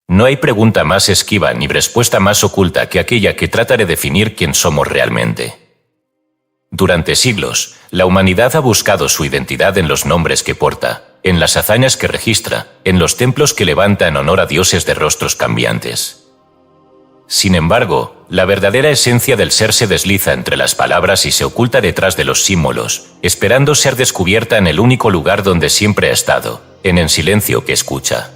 No hay pregunta más esquiva ni respuesta más oculta que aquella que trata de definir quién somos realmente. Durante siglos, la humanidad ha buscado su identidad en los nombres que porta, en las hazañas que registra, en los templos que levanta en honor a dioses de rostros cambiantes. Sin embargo, la verdadera esencia del ser se desliza entre las palabras y se oculta detrás de los símbolos, esperando ser descubierta en el único lugar donde siempre ha estado, en el silencio que escucha.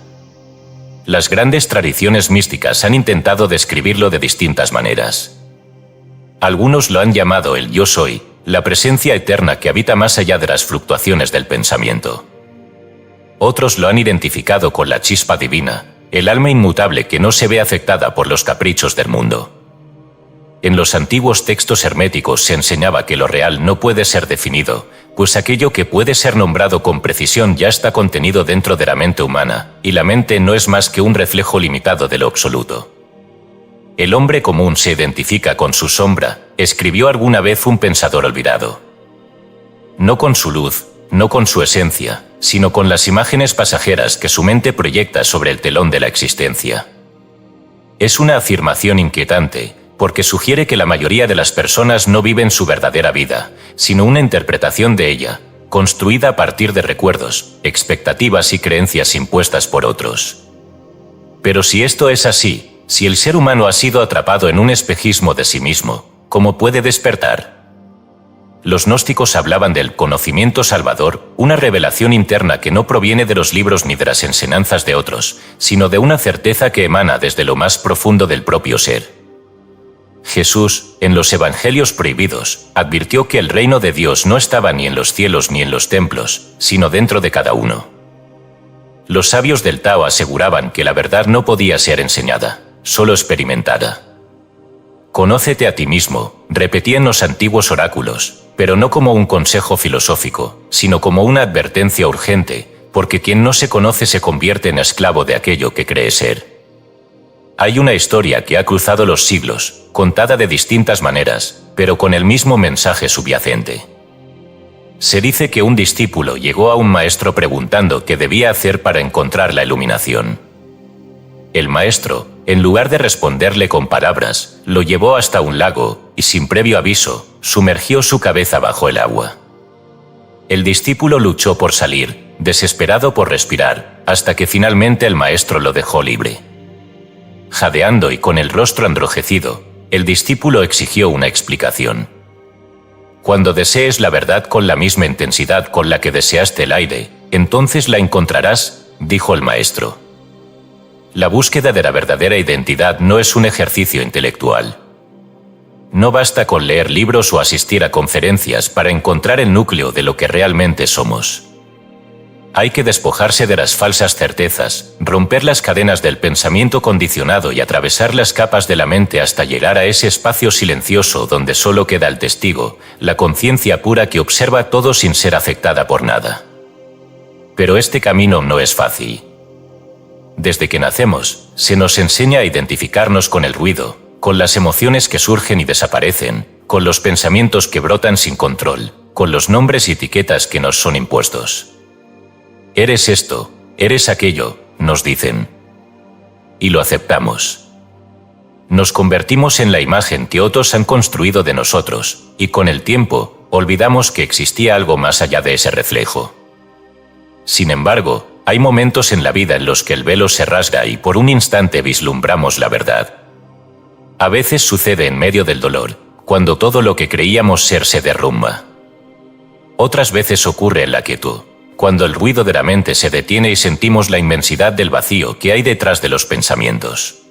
Las grandes tradiciones místicas han intentado describirlo de distintas maneras. Algunos lo han llamado el yo soy, la presencia eterna que habita más allá de las fluctuaciones del pensamiento. Otros lo han identificado con la chispa divina, el alma inmutable que no se ve afectada por los caprichos del mundo. En los antiguos textos herméticos se enseñaba que lo real no puede ser definido, pues aquello que puede ser nombrado con precisión ya está contenido dentro de la mente humana, y la mente no es más que un reflejo limitado de lo absoluto. El hombre común se identifica con su sombra, escribió alguna vez un pensador olvidado. No con su luz, no con su esencia, sino con las imágenes pasajeras que su mente proyecta sobre el telón de la existencia. Es una afirmación inquietante, porque sugiere que la mayoría de las personas no viven su verdadera vida, sino una interpretación de ella, construida a partir de recuerdos, expectativas y creencias impuestas por otros. Pero si esto es así, si el ser humano ha sido atrapado en un espejismo de sí mismo, ¿cómo puede despertar? Los gnósticos hablaban del conocimiento salvador, una revelación interna que no proviene de los libros ni de las enseñanzas de otros, sino de una certeza que emana desde lo más profundo del propio ser. Jesús, en los Evangelios prohibidos, advirtió que el reino de Dios no estaba ni en los cielos ni en los templos, sino dentro de cada uno. Los sabios del Tao aseguraban que la verdad no podía ser enseñada, solo experimentada. Conócete a ti mismo, repetían los antiguos oráculos, pero no como un consejo filosófico, sino como una advertencia urgente, porque quien no se conoce se convierte en esclavo de aquello que cree ser. Hay una historia que ha cruzado los siglos, contada de distintas maneras, pero con el mismo mensaje subyacente. Se dice que un discípulo llegó a un maestro preguntando qué debía hacer para encontrar la iluminación. El maestro, en lugar de responderle con palabras, lo llevó hasta un lago y, sin previo aviso, sumergió su cabeza bajo el agua. El discípulo luchó por salir, desesperado por respirar, hasta que finalmente el maestro lo dejó libre. Jadeando y con el rostro enrojecido, el discípulo exigió una explicación. Cuando desees la verdad con la misma intensidad con la que deseaste el aire, entonces la encontrarás, dijo el maestro. La búsqueda de la verdadera identidad no es un ejercicio intelectual. No basta con leer libros o asistir a conferencias para encontrar el núcleo de lo que realmente somos. Hay que despojarse de las falsas certezas, romper las cadenas del pensamiento condicionado y atravesar las capas de la mente hasta llegar a ese espacio silencioso donde solo queda el testigo, la conciencia pura que observa todo sin ser afectada por nada. Pero este camino no es fácil. Desde que nacemos, se nos enseña a identificarnos con el ruido, con las emociones que surgen y desaparecen, con los pensamientos que brotan sin control, con los nombres y etiquetas que nos son impuestos. Eres esto, eres aquello, nos dicen. Y lo aceptamos. Nos convertimos en la imagen que otros han construido de nosotros, y con el tiempo, olvidamos que existía algo más allá de ese reflejo. Sin embargo, hay momentos en la vida en los que el velo se rasga y por un instante vislumbramos la verdad. A veces sucede en medio del dolor, cuando todo lo que creíamos ser se derrumba. Otras veces ocurre en la quietud, cuando el ruido de la mente se detiene y sentimos la inmensidad del vacío que hay detrás de los pensamientos.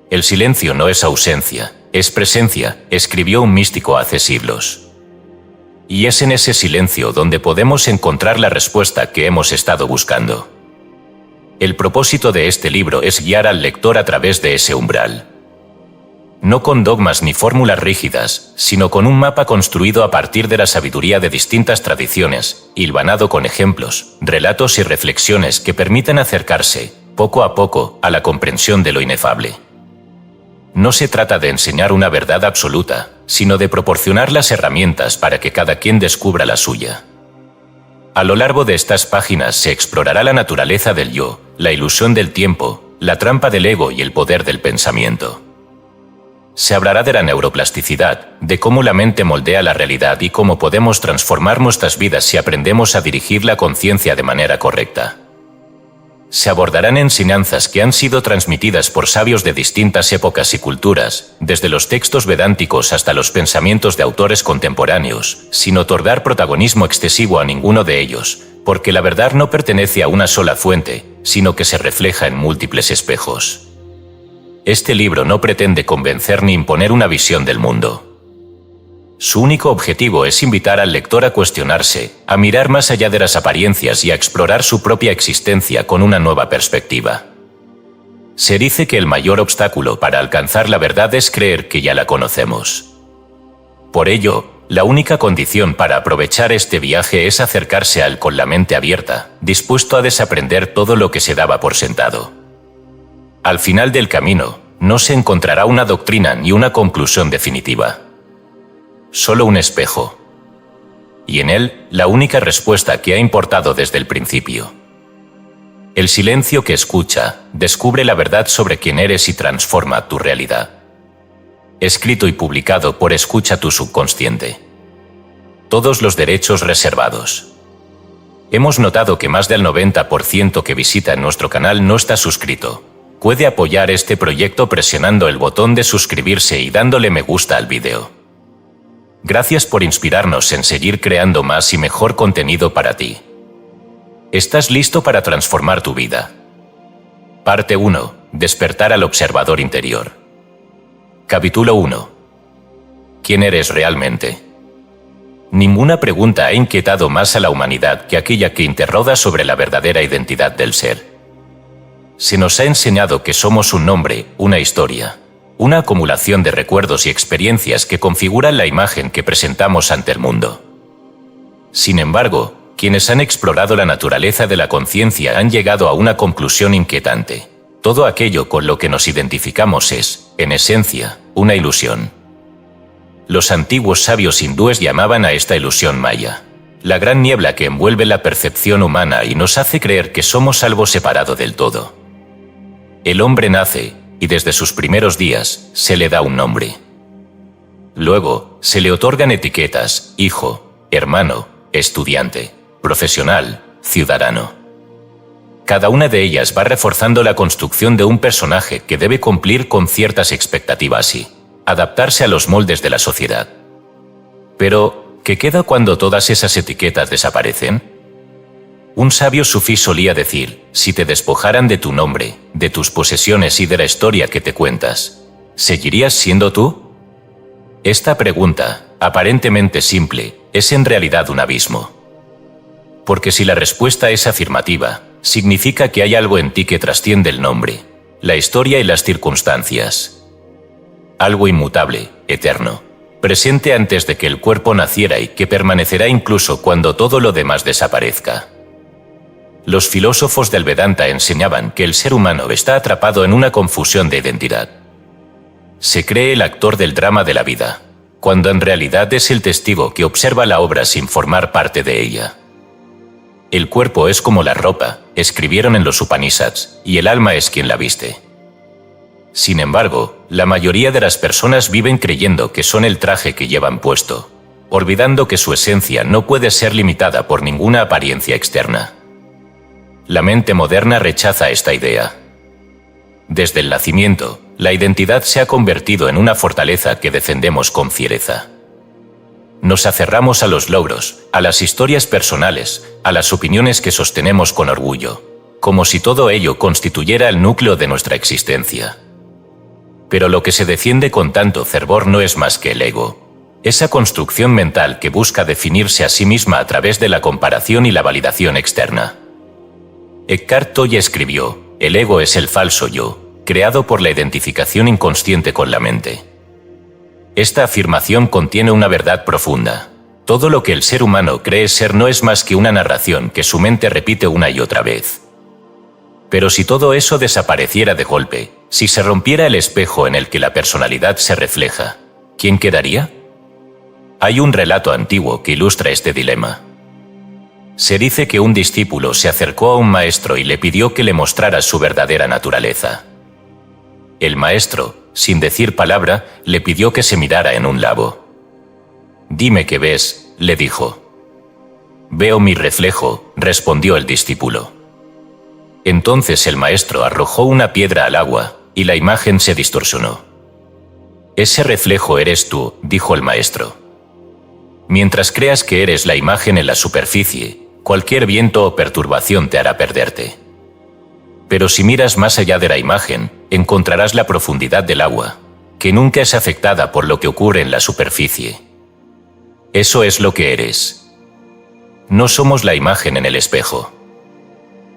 El silencio no es ausencia, es presencia, escribió un místico hace siglos. Y es en ese silencio donde podemos encontrar la respuesta que hemos estado buscando. El propósito de este libro es guiar al lector a través de ese umbral. No con dogmas ni fórmulas rígidas, sino con un mapa construido a partir de la sabiduría de distintas tradiciones, hilvanado con ejemplos, relatos y reflexiones que permitan acercarse, poco a poco, a la comprensión de lo inefable. No se trata de enseñar una verdad absoluta, sino de proporcionar las herramientas para que cada quien descubra la suya. A lo largo de estas páginas se explorará la naturaleza del yo, la ilusión del tiempo, la trampa del ego y el poder del pensamiento. Se hablará de la neuroplasticidad, de cómo la mente moldea la realidad y cómo podemos transformar nuestras vidas si aprendemos a dirigir la conciencia de manera correcta. Se abordarán enseñanzas que han sido transmitidas por sabios de distintas épocas y culturas, desde los textos vedánticos hasta los pensamientos de autores contemporáneos, sin otorgar protagonismo excesivo a ninguno de ellos, porque la verdad no pertenece a una sola fuente, sino que se refleja en múltiples espejos. Este libro no pretende convencer ni imponer una visión del mundo. Su único objetivo es invitar al lector a cuestionarse, a mirar más allá de las apariencias y a explorar su propia existencia con una nueva perspectiva. Se dice que el mayor obstáculo para alcanzar la verdad es creer que ya la conocemos. Por ello, la única condición para aprovechar este viaje es acercarse a él con la mente abierta, dispuesto a desaprender todo lo que se daba por sentado. Al final del camino, no se encontrará una doctrina ni una conclusión definitiva. Solo un espejo. Y en él, la única respuesta que ha importado desde el principio. El silencio que escucha, descubre la verdad sobre quién eres y transforma tu realidad. Escrito y publicado por Escucha tu subconsciente. Todos los derechos reservados. Hemos notado que más del 90% que visita nuestro canal no está suscrito. Puede apoyar este proyecto presionando el botón de suscribirse y dándole me gusta al vídeo. Gracias por inspirarnos en seguir creando más y mejor contenido para ti. ¿Estás listo para transformar tu vida? Parte 1. Despertar al observador interior. Capítulo 1. ¿Quién eres realmente? Ninguna pregunta ha inquietado más a la humanidad que aquella que interroga sobre la verdadera identidad del ser. Se nos ha enseñado que somos un nombre, una historia, una acumulación de recuerdos y experiencias que configuran la imagen que presentamos ante el mundo. Sin embargo, quienes han explorado la naturaleza de la conciencia han llegado a una conclusión inquietante. Todo aquello con lo que nos identificamos es, en esencia, una ilusión. Los antiguos sabios hindúes llamaban a esta ilusión maya, la gran niebla que envuelve la percepción humana y nos hace creer que somos algo separado del todo. El hombre nace, y desde sus primeros días, se le da un nombre. Luego, se le otorgan etiquetas: hijo, hermano, estudiante, profesional, ciudadano. Cada una de ellas va reforzando la construcción de un personaje que debe cumplir con ciertas expectativas y adaptarse a los moldes de la sociedad. Pero, ¿qué queda cuando todas esas etiquetas desaparecen? Un sabio sufí solía decir: si te despojaran de tu nombre, de tus posesiones y de la historia que te cuentas, ¿seguirías siendo tú? Esta pregunta, aparentemente simple, es en realidad un abismo. Porque si la respuesta es afirmativa, significa que hay algo en ti que trasciende el nombre, la historia y las circunstancias. Algo inmutable, eterno, presente antes de que el cuerpo naciera y que permanecerá incluso cuando todo lo demás desaparezca. Los filósofos del Vedanta enseñaban que el ser humano está atrapado en una confusión de identidad. Se cree el actor del drama de la vida, cuando en realidad es el testigo que observa la obra sin formar parte de ella. El cuerpo es como la ropa, escribieron en los Upanishads, y el alma es quien la viste. Sin embargo, la mayoría de las personas viven creyendo que son el traje que llevan puesto, olvidando que su esencia no puede ser limitada por ninguna apariencia externa. La mente moderna rechaza esta idea. Desde el nacimiento, la identidad se ha convertido en una fortaleza que defendemos con fiereza. Nos aferramos a los logros, a las historias personales, a las opiniones que sostenemos con orgullo, como si todo ello constituyera el núcleo de nuestra existencia. Pero lo que se defiende con tanto fervor no es más que el ego, esa construcción mental que busca definirse a sí misma a través de la comparación y la validación externa. Eckhart Tolle escribió: el ego es el falso yo, creado por la identificación inconsciente con la mente. Esta afirmación contiene una verdad profunda. Todo lo que el ser humano cree ser no es más que una narración que su mente repite una y otra vez. Pero si todo eso desapareciera de golpe, si se rompiera el espejo en el que la personalidad se refleja, ¿quién quedaría? Hay un relato antiguo que ilustra este dilema. Se dice que un discípulo se acercó a un maestro y le pidió que le mostrara su verdadera naturaleza. El maestro, sin decir palabra, le pidió que se mirara en un lago. «Dime qué ves», le dijo. «Veo mi reflejo», respondió el discípulo. Entonces el maestro arrojó una piedra al agua, y la imagen se distorsionó. «Ese reflejo eres tú», dijo el maestro. «Mientras creas que eres la imagen en la superficie, cualquier viento o perturbación te hará perderte. Pero si miras más allá de la imagen, encontrarás la profundidad del agua, que nunca es afectada por lo que ocurre en la superficie. Eso es lo que eres. No somos la imagen en el espejo.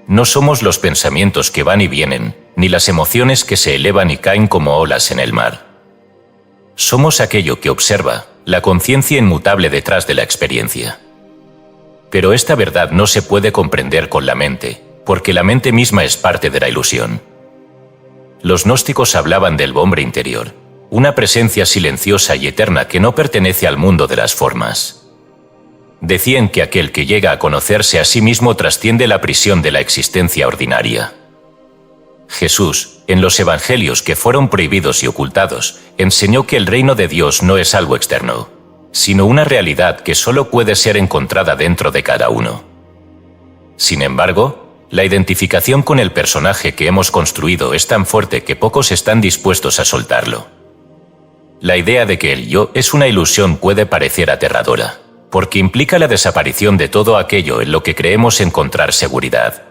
No somos los pensamientos que van y vienen, ni las emociones que se elevan y caen como olas en el mar. Somos aquello que observa, la conciencia inmutable detrás de la experiencia. Pero esta verdad no se puede comprender con la mente, porque la mente misma es parte de la ilusión. Los gnósticos hablaban del hombre interior, una presencia silenciosa y eterna que no pertenece al mundo de las formas. Decían que aquel que llega a conocerse a sí mismo trasciende la prisión de la existencia ordinaria. Jesús, en los evangelios que fueron prohibidos y ocultados, enseñó que el reino de Dios no es algo externo, sino una realidad que solo puede ser encontrada dentro de cada uno. Sin embargo, la identificación con el personaje que hemos construido es tan fuerte que pocos están dispuestos a soltarlo. La idea de que el yo es una ilusión puede parecer aterradora, porque implica la desaparición de todo aquello en lo que creemos encontrar seguridad.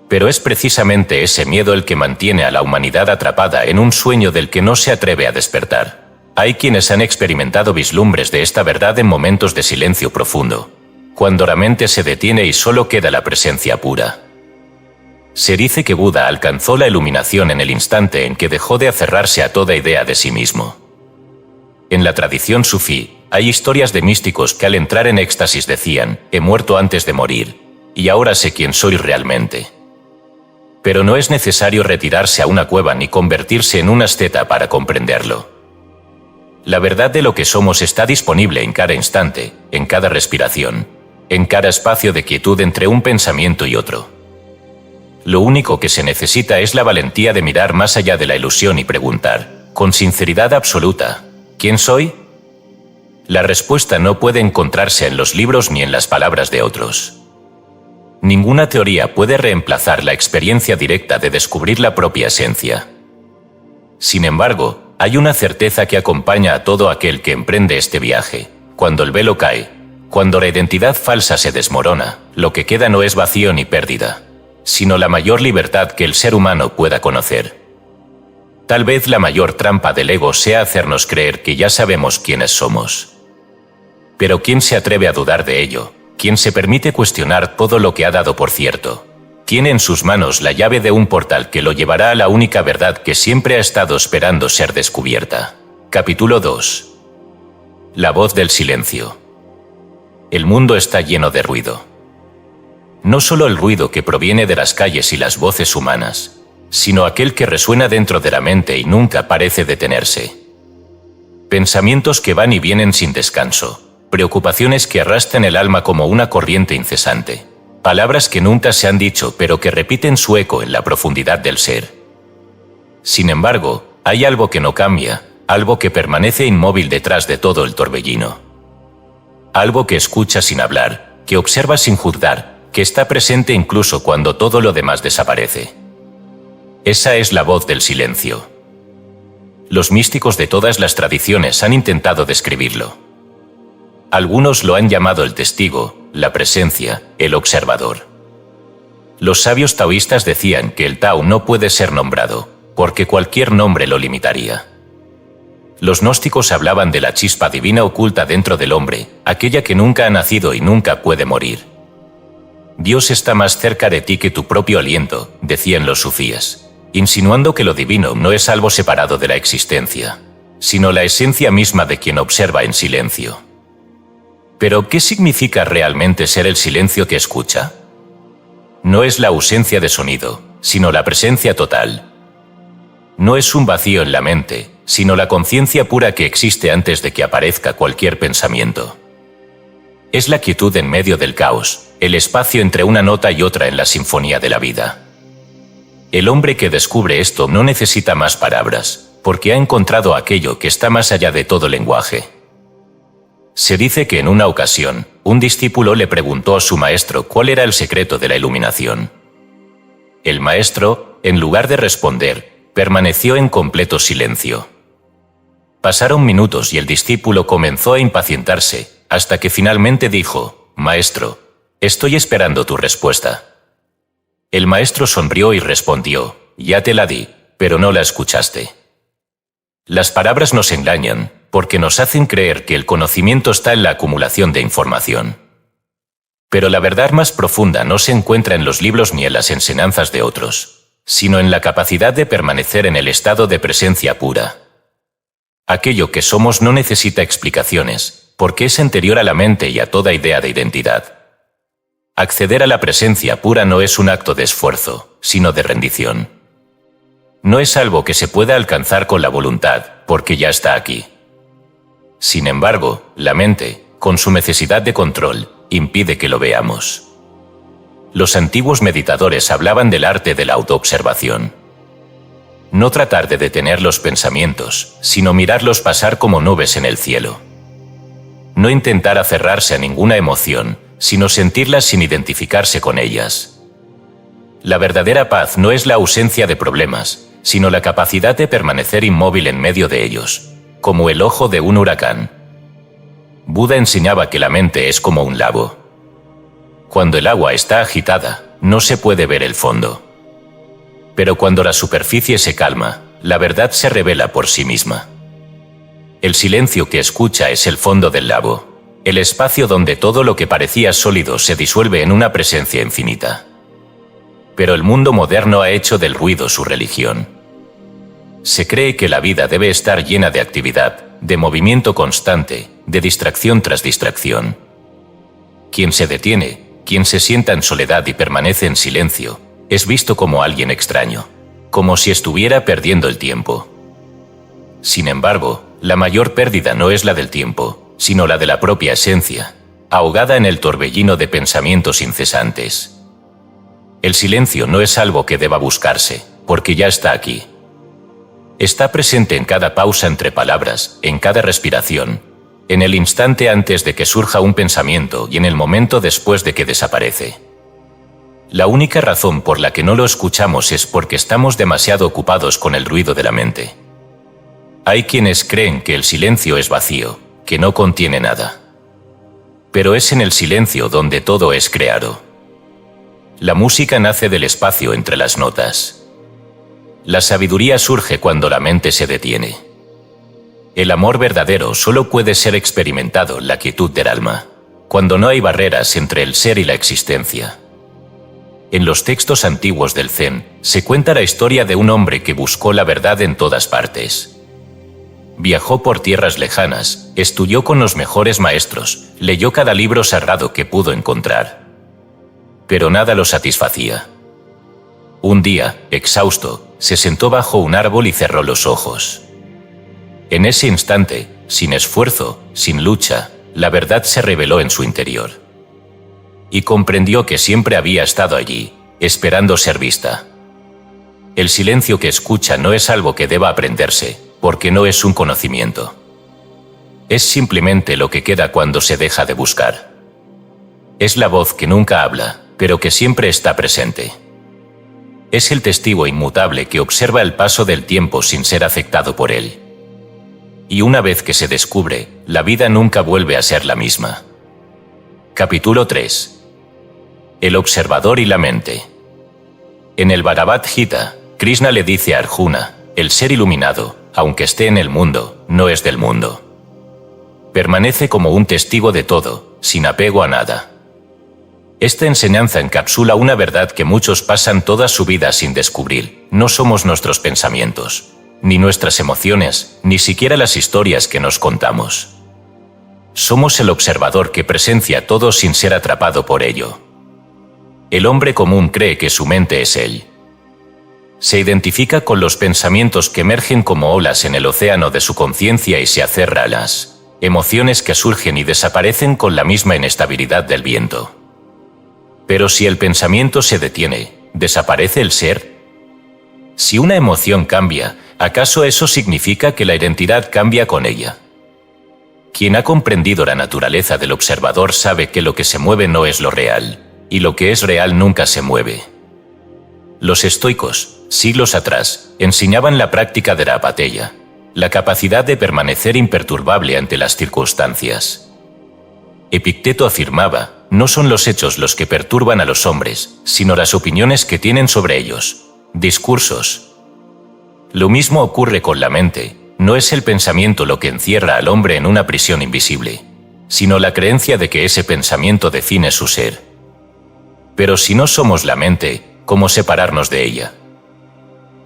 Pero es precisamente ese miedo el que mantiene a la humanidad atrapada en un sueño del que no se atreve a despertar. Hay quienes han experimentado vislumbres de esta verdad en momentos de silencio profundo, cuando la mente se detiene y solo queda la presencia pura. Se dice que Buda alcanzó la iluminación en el instante en que dejó de aferrarse a toda idea de sí mismo. En la tradición sufí, hay historias de místicos que al entrar en éxtasis decían: «He muerto antes de morir, y ahora sé quién soy realmente». Pero no es necesario retirarse a una cueva ni convertirse en un asceta para comprenderlo. La verdad de lo que somos está disponible en cada instante, en cada respiración, en cada espacio de quietud entre un pensamiento y otro. Lo único que se necesita es la valentía de mirar más allá de la ilusión y preguntar, con sinceridad absoluta: ¿quién soy? La respuesta no puede encontrarse en los libros ni en las palabras de otros. Ninguna teoría puede reemplazar la experiencia directa de descubrir la propia esencia. Sin embargo, hay una certeza que acompaña a todo aquel que emprende este viaje. Cuando el velo cae, cuando la identidad falsa se desmorona, lo que queda no es vacío ni pérdida, sino la mayor libertad que el ser humano pueda conocer. Tal vez la mayor trampa del ego sea hacernos creer que ya sabemos quiénes somos. Pero ¿quién se atreve a dudar de ello? ¿Quién se permite cuestionar todo lo que ha dado por cierto? Tiene en sus manos la llave de un portal que lo llevará a la única verdad que siempre ha estado esperando ser descubierta. Capítulo 2. La voz del silencio. El mundo está lleno de ruido. No solo el ruido que proviene de las calles y las voces humanas, sino aquel que resuena dentro de la mente y nunca parece detenerse. Pensamientos que van y vienen sin descanso, preocupaciones que arrastran el alma como una corriente incesante, palabras que nunca se han dicho pero que repiten su eco en la profundidad del ser. Sin embargo, hay algo que no cambia, algo que permanece inmóvil detrás de todo el torbellino. Algo que escucha sin hablar, que observa sin juzgar, que está presente incluso cuando todo lo demás desaparece. Esa es la voz del silencio. Los místicos de todas las tradiciones han intentado describirlo. Algunos lo han llamado el testigo, la presencia, el observador. Los sabios taoístas decían que el Tao no puede ser nombrado, porque cualquier nombre lo limitaría. Los gnósticos hablaban de la chispa divina oculta dentro del hombre, aquella que nunca ha nacido y nunca puede morir. Dios está más cerca de ti que tu propio aliento, decían los sufíes, insinuando que lo divino no es algo separado de la existencia, sino la esencia misma de quien observa en silencio. Pero, ¿qué significa realmente ser el silencio que escucha? No es la ausencia de sonido, sino la presencia total. No es un vacío en la mente, sino la conciencia pura que existe antes de que aparezca cualquier pensamiento. Es la quietud en medio del caos, el espacio entre una nota y otra en la sinfonía de la vida. El hombre que descubre esto no necesita más palabras, porque ha encontrado aquello que está más allá de todo lenguaje. Se dice que en una ocasión, un discípulo le preguntó a su maestro cuál era el secreto de la iluminación. El maestro, en lugar de responder, permaneció en completo silencio. Pasaron minutos y el discípulo comenzó a impacientarse, hasta que finalmente dijo: «Maestro, estoy esperando tu respuesta». El maestro sonrió y respondió: «Ya te la di, pero no la escuchaste». Las palabras nos engañan, porque nos hacen creer que el conocimiento está en la acumulación de información. Pero la verdad más profunda no se encuentra en los libros ni en las enseñanzas de otros, sino en la capacidad de permanecer en el estado de presencia pura. Aquello que somos no necesita explicaciones, porque es anterior a la mente y a toda idea de identidad. Acceder a la presencia pura no es un acto de esfuerzo, sino de rendición. No es algo que se pueda alcanzar con la voluntad, porque ya está aquí. Sin embargo, la mente, con su necesidad de control, impide que lo veamos. Los antiguos meditadores hablaban del arte de la autoobservación. No tratar de detener los pensamientos, sino mirarlos pasar como nubes en el cielo. No intentar aferrarse a ninguna emoción, sino sentirlas sin identificarse con ellas. La verdadera paz no es la ausencia de problemas, sino la capacidad de permanecer inmóvil en medio de ellos, como el ojo de un huracán. Buda enseñaba que la mente es como un lago. Cuando el agua está agitada, no se puede ver el fondo. Pero cuando la superficie se calma, la verdad se revela por sí misma. El silencio que escucha es el fondo del lago, el espacio donde todo lo que parecía sólido se disuelve en una presencia infinita. Pero el mundo moderno ha hecho del ruido su religión. Se cree que la vida debe estar llena de actividad, de movimiento constante, de distracción tras distracción. Quien se detiene, quien se sienta en soledad y permanece en silencio, es visto como alguien extraño, como si estuviera perdiendo el tiempo. Sin embargo, la mayor pérdida no es la del tiempo, sino la de la propia esencia, ahogada en el torbellino de pensamientos incesantes. El silencio no es algo que deba buscarse, porque ya está aquí. Está presente en cada pausa entre palabras, en cada respiración, en el instante antes de que surja un pensamiento y en el momento después de que desaparece. La única razón por la que no lo escuchamos es porque estamos demasiado ocupados con el ruido de la mente. Hay quienes creen que el silencio es vacío, que no contiene nada. Pero es en el silencio donde todo es creado. La música nace del espacio entre las notas. La sabiduría surge cuando la mente se detiene. El amor verdadero solo puede ser experimentado en la quietud del alma, cuando no hay barreras entre el ser y la existencia. En los textos antiguos del Zen se cuenta la historia de un hombre que buscó la verdad en todas partes. Viajó por tierras lejanas, estudió con los mejores maestros, leyó cada libro sagrado que pudo encontrar. Pero nada lo satisfacía. Un día, exhausto, se sentó bajo un árbol y cerró los ojos. En ese instante, sin esfuerzo, sin lucha, la verdad se reveló en su interior. Y comprendió que siempre había estado allí, esperando ser vista. El silencio que escucha no es algo que deba aprenderse, porque no es un conocimiento. Es simplemente lo que queda cuando se deja de buscar. Es la voz que nunca habla, pero que siempre está presente. Es el testigo inmutable que observa el paso del tiempo sin ser afectado por él. Y una vez que se descubre, la vida nunca vuelve a ser la misma. Capítulo 3. El observador y la mente. En el Bhagavad Gita, Krishna le dice a Arjuna: el ser iluminado, aunque esté en el mundo, no es del mundo. Permanece como un testigo de todo, sin apego a nada. Esta enseñanza encapsula una verdad que muchos pasan toda su vida sin descubrir. No somos nuestros pensamientos, ni nuestras emociones, ni siquiera las historias que nos contamos. Somos el observador que presencia todo sin ser atrapado por ello. El hombre común cree que su mente es él. Se identifica con los pensamientos que emergen como olas en el océano de su conciencia y se aferra a las emociones que surgen y desaparecen con la misma inestabilidad del viento. Pero si el pensamiento se detiene, ¿desaparece el ser? Si una emoción cambia, ¿acaso eso significa que la identidad cambia con ella? Quien ha comprendido la naturaleza del observador sabe que lo que se mueve no es lo real, y lo que es real nunca se mueve. Los estoicos, siglos atrás, enseñaban la práctica de la apatheia, la capacidad de permanecer imperturbable ante las circunstancias. Epicteto afirmaba, no son los hechos los que perturban a los hombres, sino las opiniones que tienen sobre ellos, discursos. Lo mismo ocurre con la mente, no es el pensamiento lo que encierra al hombre en una prisión invisible, sino la creencia de que ese pensamiento define su ser. Pero si no somos la mente, ¿cómo separarnos de ella?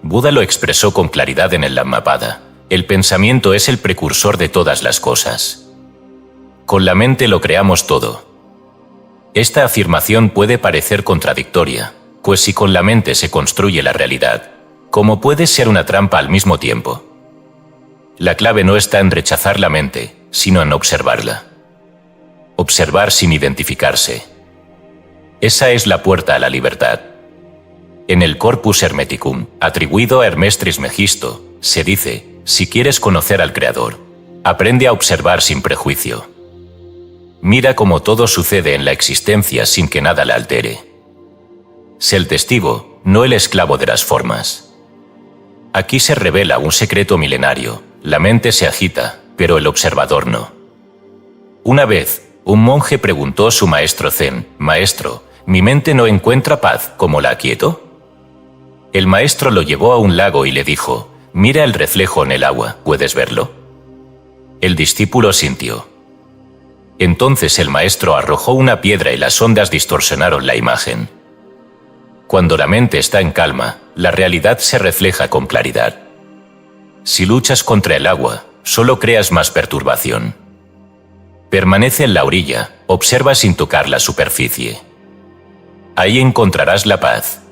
Buda lo expresó con claridad en el Dhammapada, el pensamiento es el precursor de todas las cosas. Con la mente lo creamos todo. Esta afirmación puede parecer contradictoria, pues si con la mente se construye la realidad, ¿cómo puede ser una trampa al mismo tiempo? La clave no está en rechazar la mente, sino en observarla. Observar sin identificarse. Esa es la puerta a la libertad. En el Corpus Hermeticum, atribuido a Hermes Trismegisto, se dice, si quieres conocer al Creador, aprende a observar sin prejuicio. Mira cómo todo sucede en la existencia sin que nada la altere. Sé el testigo, no el esclavo de las formas. Aquí se revela un secreto milenario, la mente se agita, pero el observador no. Una vez, un monje preguntó a su maestro Zen, «Maestro, ¿mi mente no encuentra paz, cómo la aquieto?» El maestro lo llevó a un lago y le dijo, «Mira el reflejo en el agua, ¿puedes verlo?» El discípulo sintió. Entonces el maestro arrojó una piedra y las ondas distorsionaron la imagen. Cuando la mente está en calma, la realidad se refleja con claridad. Si luchas contra el agua, solo creas más perturbación. Permanece en la orilla, observa sin tocar la superficie. Ahí encontrarás la paz.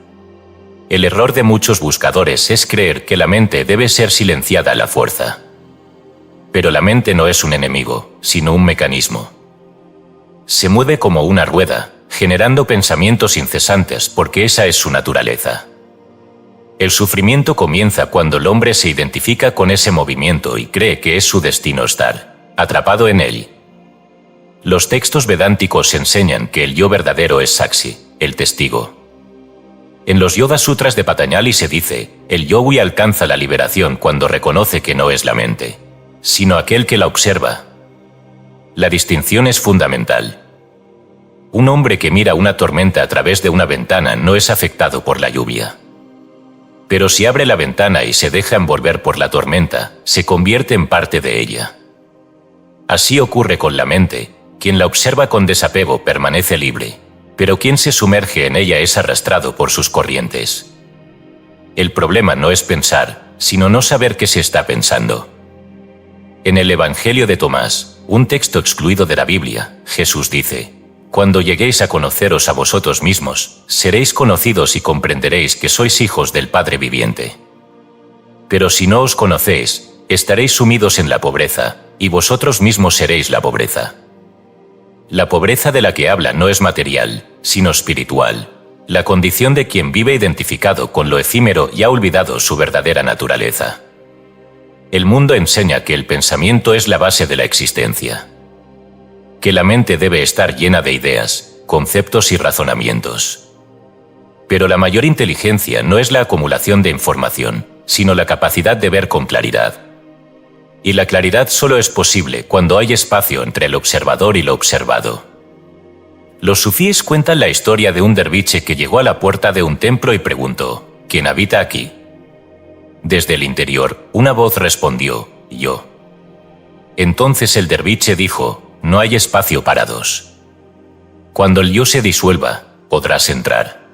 El error de muchos buscadores es creer que la mente debe ser silenciada a la fuerza. Pero la mente no es un enemigo, sino un mecanismo. Se mueve como una rueda, generando pensamientos incesantes porque esa es su naturaleza. El sufrimiento comienza cuando el hombre se identifica con ese movimiento y cree que es su destino estar atrapado en él. Los textos vedánticos enseñan que el yo verdadero es Saksi, el testigo. En los Yoga Sutras de Patanjali se dice, el yogi alcanza la liberación cuando reconoce que no es la mente, sino aquel que la observa. La distinción es fundamental. Un hombre que mira una tormenta a través de una ventana no es afectado por la lluvia. Pero si abre la ventana y se deja envolver por la tormenta, se convierte en parte de ella. Así ocurre con la mente, quien la observa con desapego permanece libre, pero quien se sumerge en ella es arrastrado por sus corrientes. El problema no es pensar, sino no saber qué se está pensando. En el Evangelio de Tomás, un texto excluido de la Biblia, Jesús dice, «Cuando lleguéis a conoceros a vosotros mismos, seréis conocidos y comprenderéis que sois hijos del Padre viviente. Pero si no os conocéis, estaréis sumidos en la pobreza, y vosotros mismos seréis la pobreza». La pobreza de la que habla no es material, sino espiritual, la condición de quien vive identificado con lo efímero y ha olvidado su verdadera naturaleza. El mundo enseña que el pensamiento es la base de la existencia, que la mente debe estar llena de ideas, conceptos y razonamientos. Pero la mayor inteligencia no es la acumulación de información, sino la capacidad de ver con claridad. Y la claridad solo es posible cuando hay espacio entre el observador y lo observado. Los sufíes cuentan la historia de un derviche que llegó a la puerta de un templo y preguntó, ¿quién habita aquí? Desde el interior, una voz respondió, yo. Entonces el derviche dijo, no hay espacio para dos. Cuando el yo se disuelva, podrás entrar.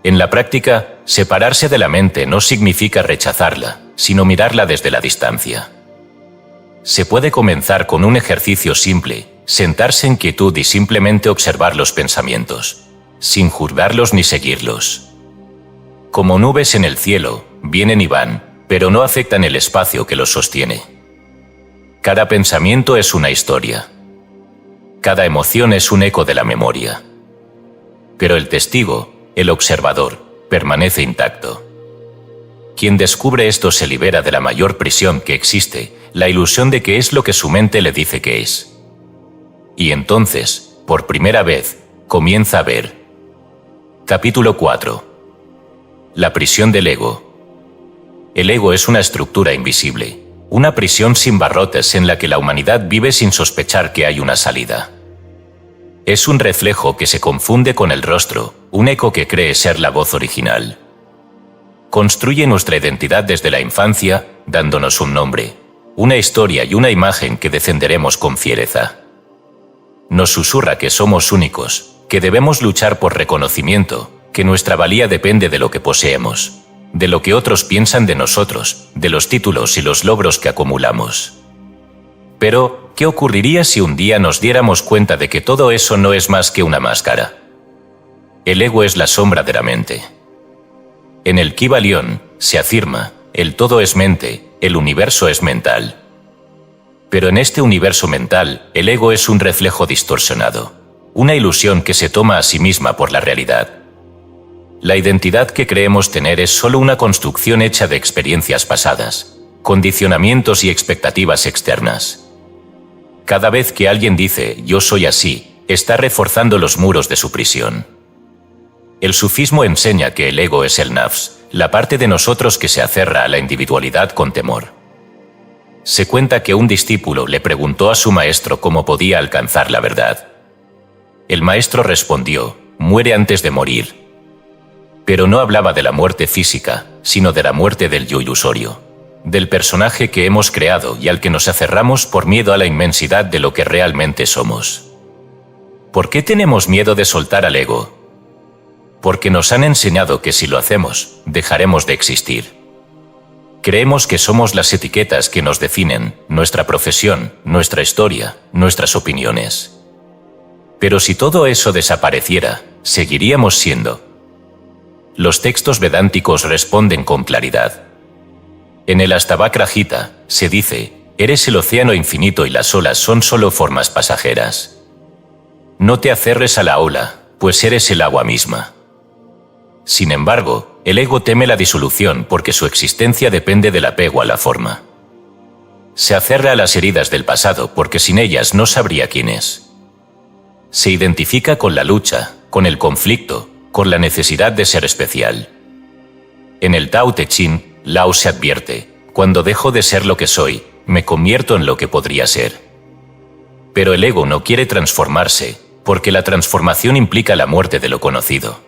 En la práctica, separarse de la mente no significa rechazarla, sino mirarla desde la distancia. Se puede comenzar con un ejercicio simple, sentarse en quietud y simplemente observar los pensamientos, sin juzgarlos ni seguirlos. Como nubes en el cielo, vienen y van, pero no afectan el espacio que los sostiene. Cada pensamiento es una historia. Cada emoción es un eco de la memoria. Pero el testigo, el observador, permanece intacto. Quien descubre esto se libera de la mayor prisión que existe, la ilusión de que es lo que su mente le dice que es. Y entonces, por primera vez, comienza a ver. Capítulo 4. La prisión del ego. El ego es una estructura invisible, una prisión sin barrotes en la que la humanidad vive sin sospechar que hay una salida. Es un reflejo que se confunde con el rostro, un eco que cree ser la voz original. Construye nuestra identidad desde la infancia, dándonos un nombre, una historia y una imagen que defenderemos con fiereza. Nos susurra que somos únicos, que debemos luchar por reconocimiento, que nuestra valía depende de lo que poseemos, de lo que otros piensan de nosotros, de los títulos y los logros que acumulamos. Pero, ¿qué ocurriría si un día nos diéramos cuenta de que todo eso no es más que una máscara? El ego es la sombra de la mente. En el Kybalión se afirma, el todo es mente, el universo es mental. Pero en este universo mental, el ego es un reflejo distorsionado, una ilusión que se toma a sí misma por la realidad. La identidad que creemos tener es solo una construcción hecha de experiencias pasadas, condicionamientos y expectativas externas. Cada vez que alguien dice «yo soy así», está reforzando los muros de su prisión. El sufismo enseña que el ego es el nafs, la parte de nosotros que se aferra a la individualidad con temor. Se cuenta que un discípulo le preguntó a su maestro cómo podía alcanzar la verdad. El maestro respondió, muere antes de morir. Pero no hablaba de la muerte física, sino de la muerte del yo ilusorio, del personaje que hemos creado y al que nos aferramos por miedo a la inmensidad de lo que realmente somos. ¿Por qué tenemos miedo de soltar al ego? Porque nos han enseñado que si lo hacemos, dejaremos de existir. Creemos que somos las etiquetas que nos definen, nuestra profesión, nuestra historia, nuestras opiniones. Pero si todo eso desapareciera, seguiríamos siendo. Los textos vedánticos responden con claridad. En el Ashtavakra Gita se dice, eres el océano infinito y las olas son solo formas pasajeras. No te aferres a la ola, pues eres el agua misma. Sin embargo, el ego teme la disolución porque su existencia depende del apego a la forma. Se aferra a las heridas del pasado porque sin ellas no sabría quién es. Se identifica con la lucha, con el conflicto, con la necesidad de ser especial. En el Tao Te Ching, Lao se advierte, cuando dejo de ser lo que soy, me convierto en lo que podría ser. Pero el ego no quiere transformarse, porque la transformación implica la muerte de lo conocido.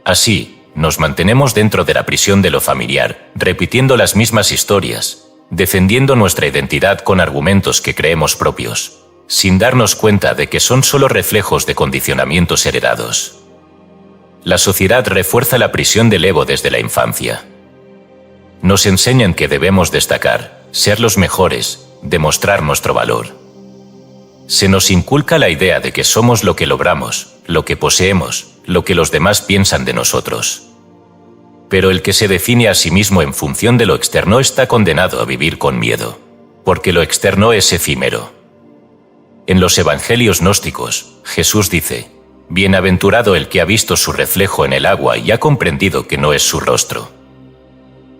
Así, nos mantenemos dentro de la prisión de lo familiar, repitiendo las mismas historias, defendiendo nuestra identidad con argumentos que creemos propios, sin darnos cuenta de que son solo reflejos de condicionamientos heredados. La sociedad refuerza la prisión del ego desde la infancia. Nos enseñan que debemos destacar, ser los mejores, demostrar nuestro valor. Se nos inculca la idea de que somos lo que logramos, lo que poseemos, lo que los demás piensan de nosotros. Pero el que se define a sí mismo en función de lo externo está condenado a vivir con miedo, porque lo externo es efímero. En los evangelios gnósticos, Jesús dice, «Bienaventurado el que ha visto su reflejo en el agua y ha comprendido que no es su rostro».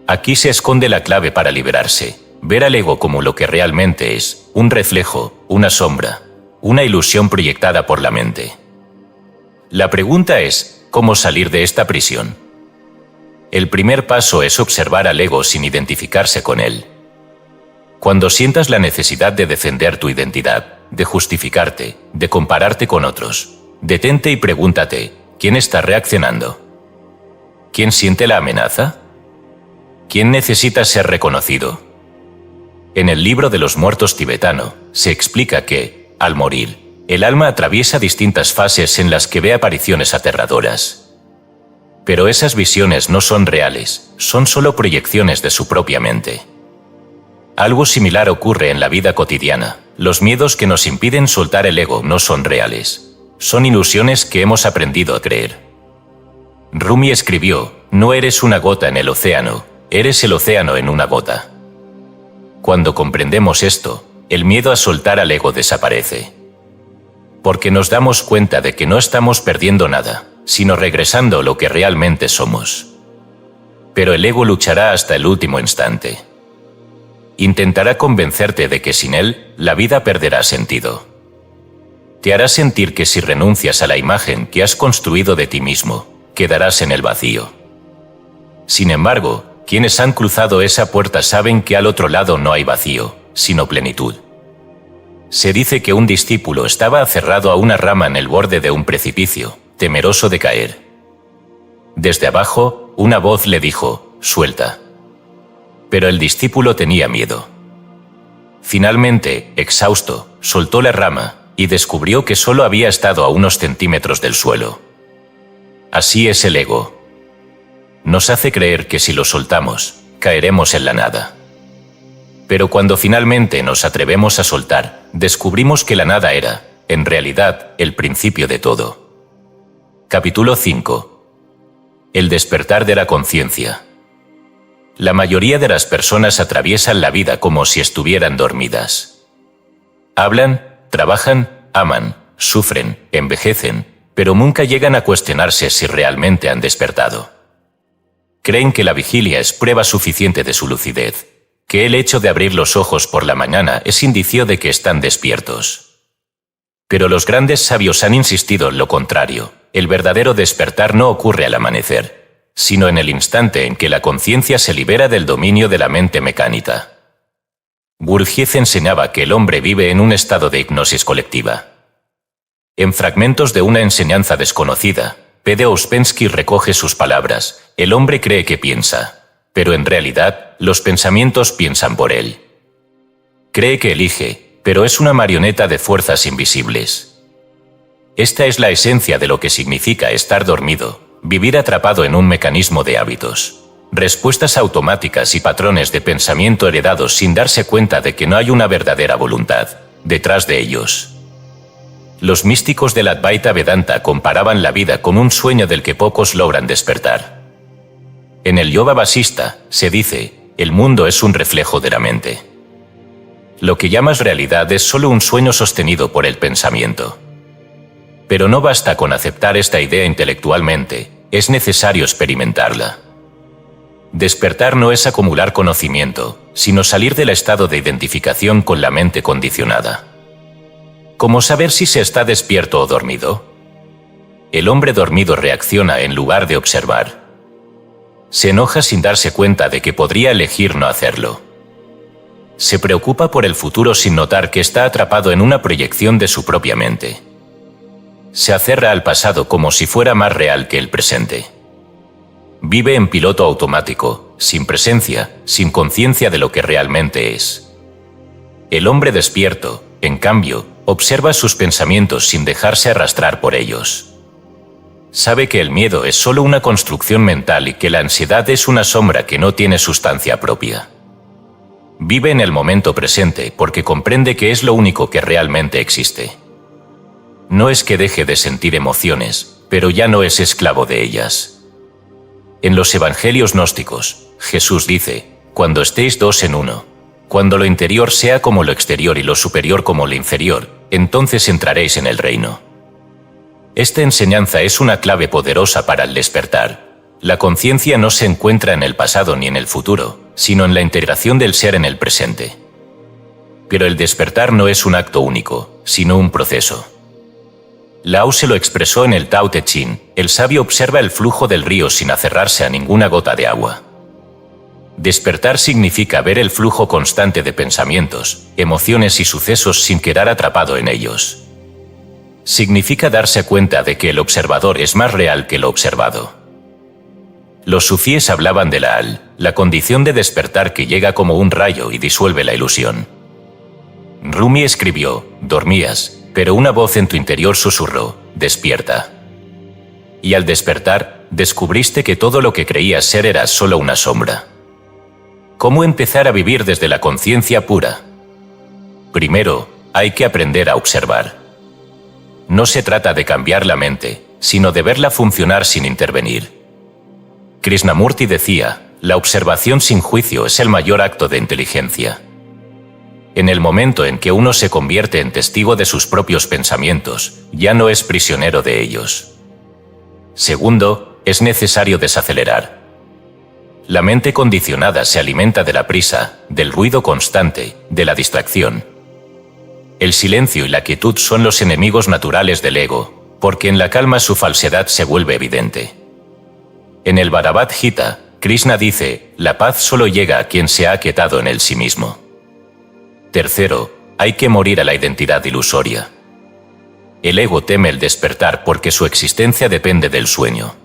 Aquí se esconde la clave para liberarse, ver al ego como lo que realmente es, un reflejo, una sombra, una ilusión proyectada por la mente. La pregunta es, ¿cómo salir de esta prisión? El primer paso es observar al ego sin identificarse con él. Cuando sientas la necesidad de defender tu identidad, de justificarte, de compararte con otros, detente y pregúntate, ¿quién está reaccionando? ¿Quién siente la amenaza? ¿Quién necesita ser reconocido? En el libro de los muertos tibetano, se explica que, al morir, el alma atraviesa distintas fases en las que ve apariciones aterradoras. Pero esas visiones no son reales, son solo proyecciones de su propia mente. Algo similar ocurre en la vida cotidiana. Los miedos que nos impiden soltar el ego no son reales. Son ilusiones que hemos aprendido a creer. Rumi escribió, no eres una gota en el océano, eres el océano en una gota. Cuando comprendemos esto, el miedo a soltar al ego desaparece. Porque nos damos cuenta de que no estamos perdiendo nada, sino regresando a lo que realmente somos. Pero el ego luchará hasta el último instante. Intentará convencerte de que sin él, la vida perderá sentido. Te hará sentir que si renuncias a la imagen que has construido de ti mismo, quedarás en el vacío. Sin embargo, quienes han cruzado esa puerta saben que al otro lado no hay vacío, sino plenitud. Se dice que un discípulo estaba aferrado a una rama en el borde de un precipicio, temeroso de caer. Desde abajo, una voz le dijo, «Suelta». Pero el discípulo tenía miedo. Finalmente, exhausto, soltó la rama y descubrió que solo había estado a unos centímetros del suelo. Así es el ego. Nos hace creer que si lo soltamos, caeremos en la nada. Pero cuando finalmente nos atrevemos a soltar, descubrimos que la nada era, en realidad, el principio de todo. Capítulo 5. El despertar de la conciencia. La mayoría de las personas atraviesan la vida como si estuvieran dormidas. Hablan, trabajan, aman, sufren, envejecen, pero nunca llegan a cuestionarse si realmente han despertado. Creen que la vigilia es prueba suficiente de su lucidez, que el hecho de abrir los ojos por la mañana es indicio de que están despiertos. Pero los grandes sabios han insistido en lo contrario, el verdadero despertar no ocurre al amanecer, sino en el instante en que la conciencia se libera del dominio de la mente mecánica. Gurdjieff enseñaba que el hombre vive en un estado de hipnosis colectiva. En fragmentos de una enseñanza desconocida, P. de Ouspensky recoge sus palabras, el hombre cree que piensa, pero en realidad, los pensamientos piensan por él. Cree que elige, pero es una marioneta de fuerzas invisibles. Esta es la esencia de lo que significa estar dormido, vivir atrapado en un mecanismo de hábitos, respuestas automáticas y patrones de pensamiento heredados sin darse cuenta de que no hay una verdadera voluntad detrás de ellos. Los místicos del Advaita Vedanta comparaban la vida con un sueño del que pocos logran despertar. En el Yoga Vasista se dice, el mundo es un reflejo de la mente. Lo que llamas realidad es solo un sueño sostenido por el pensamiento. Pero no basta con aceptar esta idea intelectualmente, es necesario experimentarla. Despertar no es acumular conocimiento, sino salir del estado de identificación con la mente condicionada. ¿Cómo saber si se está despierto o dormido? El hombre dormido reacciona en lugar de observar. Se enoja sin darse cuenta de que podría elegir no hacerlo. Se preocupa por el futuro sin notar que está atrapado en una proyección de su propia mente. Se aferra al pasado como si fuera más real que el presente. Vive en piloto automático, sin presencia, sin conciencia de lo que realmente es. El hombre despierto, en cambio, observa sus pensamientos sin dejarse arrastrar por ellos. Sabe que el miedo es solo una construcción mental y que la ansiedad es una sombra que no tiene sustancia propia. Vive en el momento presente porque comprende que es lo único que realmente existe. No es que deje de sentir emociones, pero ya no es esclavo de ellas. En los evangelios gnósticos, Jesús dice, cuando estéis dos en uno, cuando lo interior sea como lo exterior y lo superior como lo inferior, entonces entraréis en el reino. Esta enseñanza es una clave poderosa para el despertar. La conciencia no se encuentra en el pasado ni en el futuro, sino en la integración del ser en el presente. Pero el despertar no es un acto único, sino un proceso. Lao se lo expresó en el Tao Te Ching, el sabio observa el flujo del río sin aferrarse a ninguna gota de agua. Despertar significa ver el flujo constante de pensamientos, emociones y sucesos sin quedar atrapado en ellos. Significa darse cuenta de que el observador es más real que lo observado. Los sufíes hablaban de la condición de despertar que llega como un rayo y disuelve la ilusión. Rumi escribió, dormías, pero una voz en tu interior susurró, despierta. Y al despertar, descubriste que todo lo que creías ser era solo una sombra. ¿Cómo empezar a vivir desde la conciencia pura? Primero, hay que aprender a observar. No se trata de cambiar la mente, sino de verla funcionar sin intervenir. Krishnamurti decía, la observación sin juicio es el mayor acto de inteligencia. En el momento en que uno se convierte en testigo de sus propios pensamientos, ya no es prisionero de ellos. Segundo, es necesario desacelerar. La mente condicionada se alimenta de la prisa, del ruido constante, de la distracción. El silencio y la quietud son los enemigos naturales del ego, porque en la calma su falsedad se vuelve evidente. En el Bhagavad Gita, Krishna dice, la paz solo llega a quien se ha aquietado en el sí mismo. Tercero, hay que morir a la identidad ilusoria. El ego teme el despertar porque su existencia depende del sueño.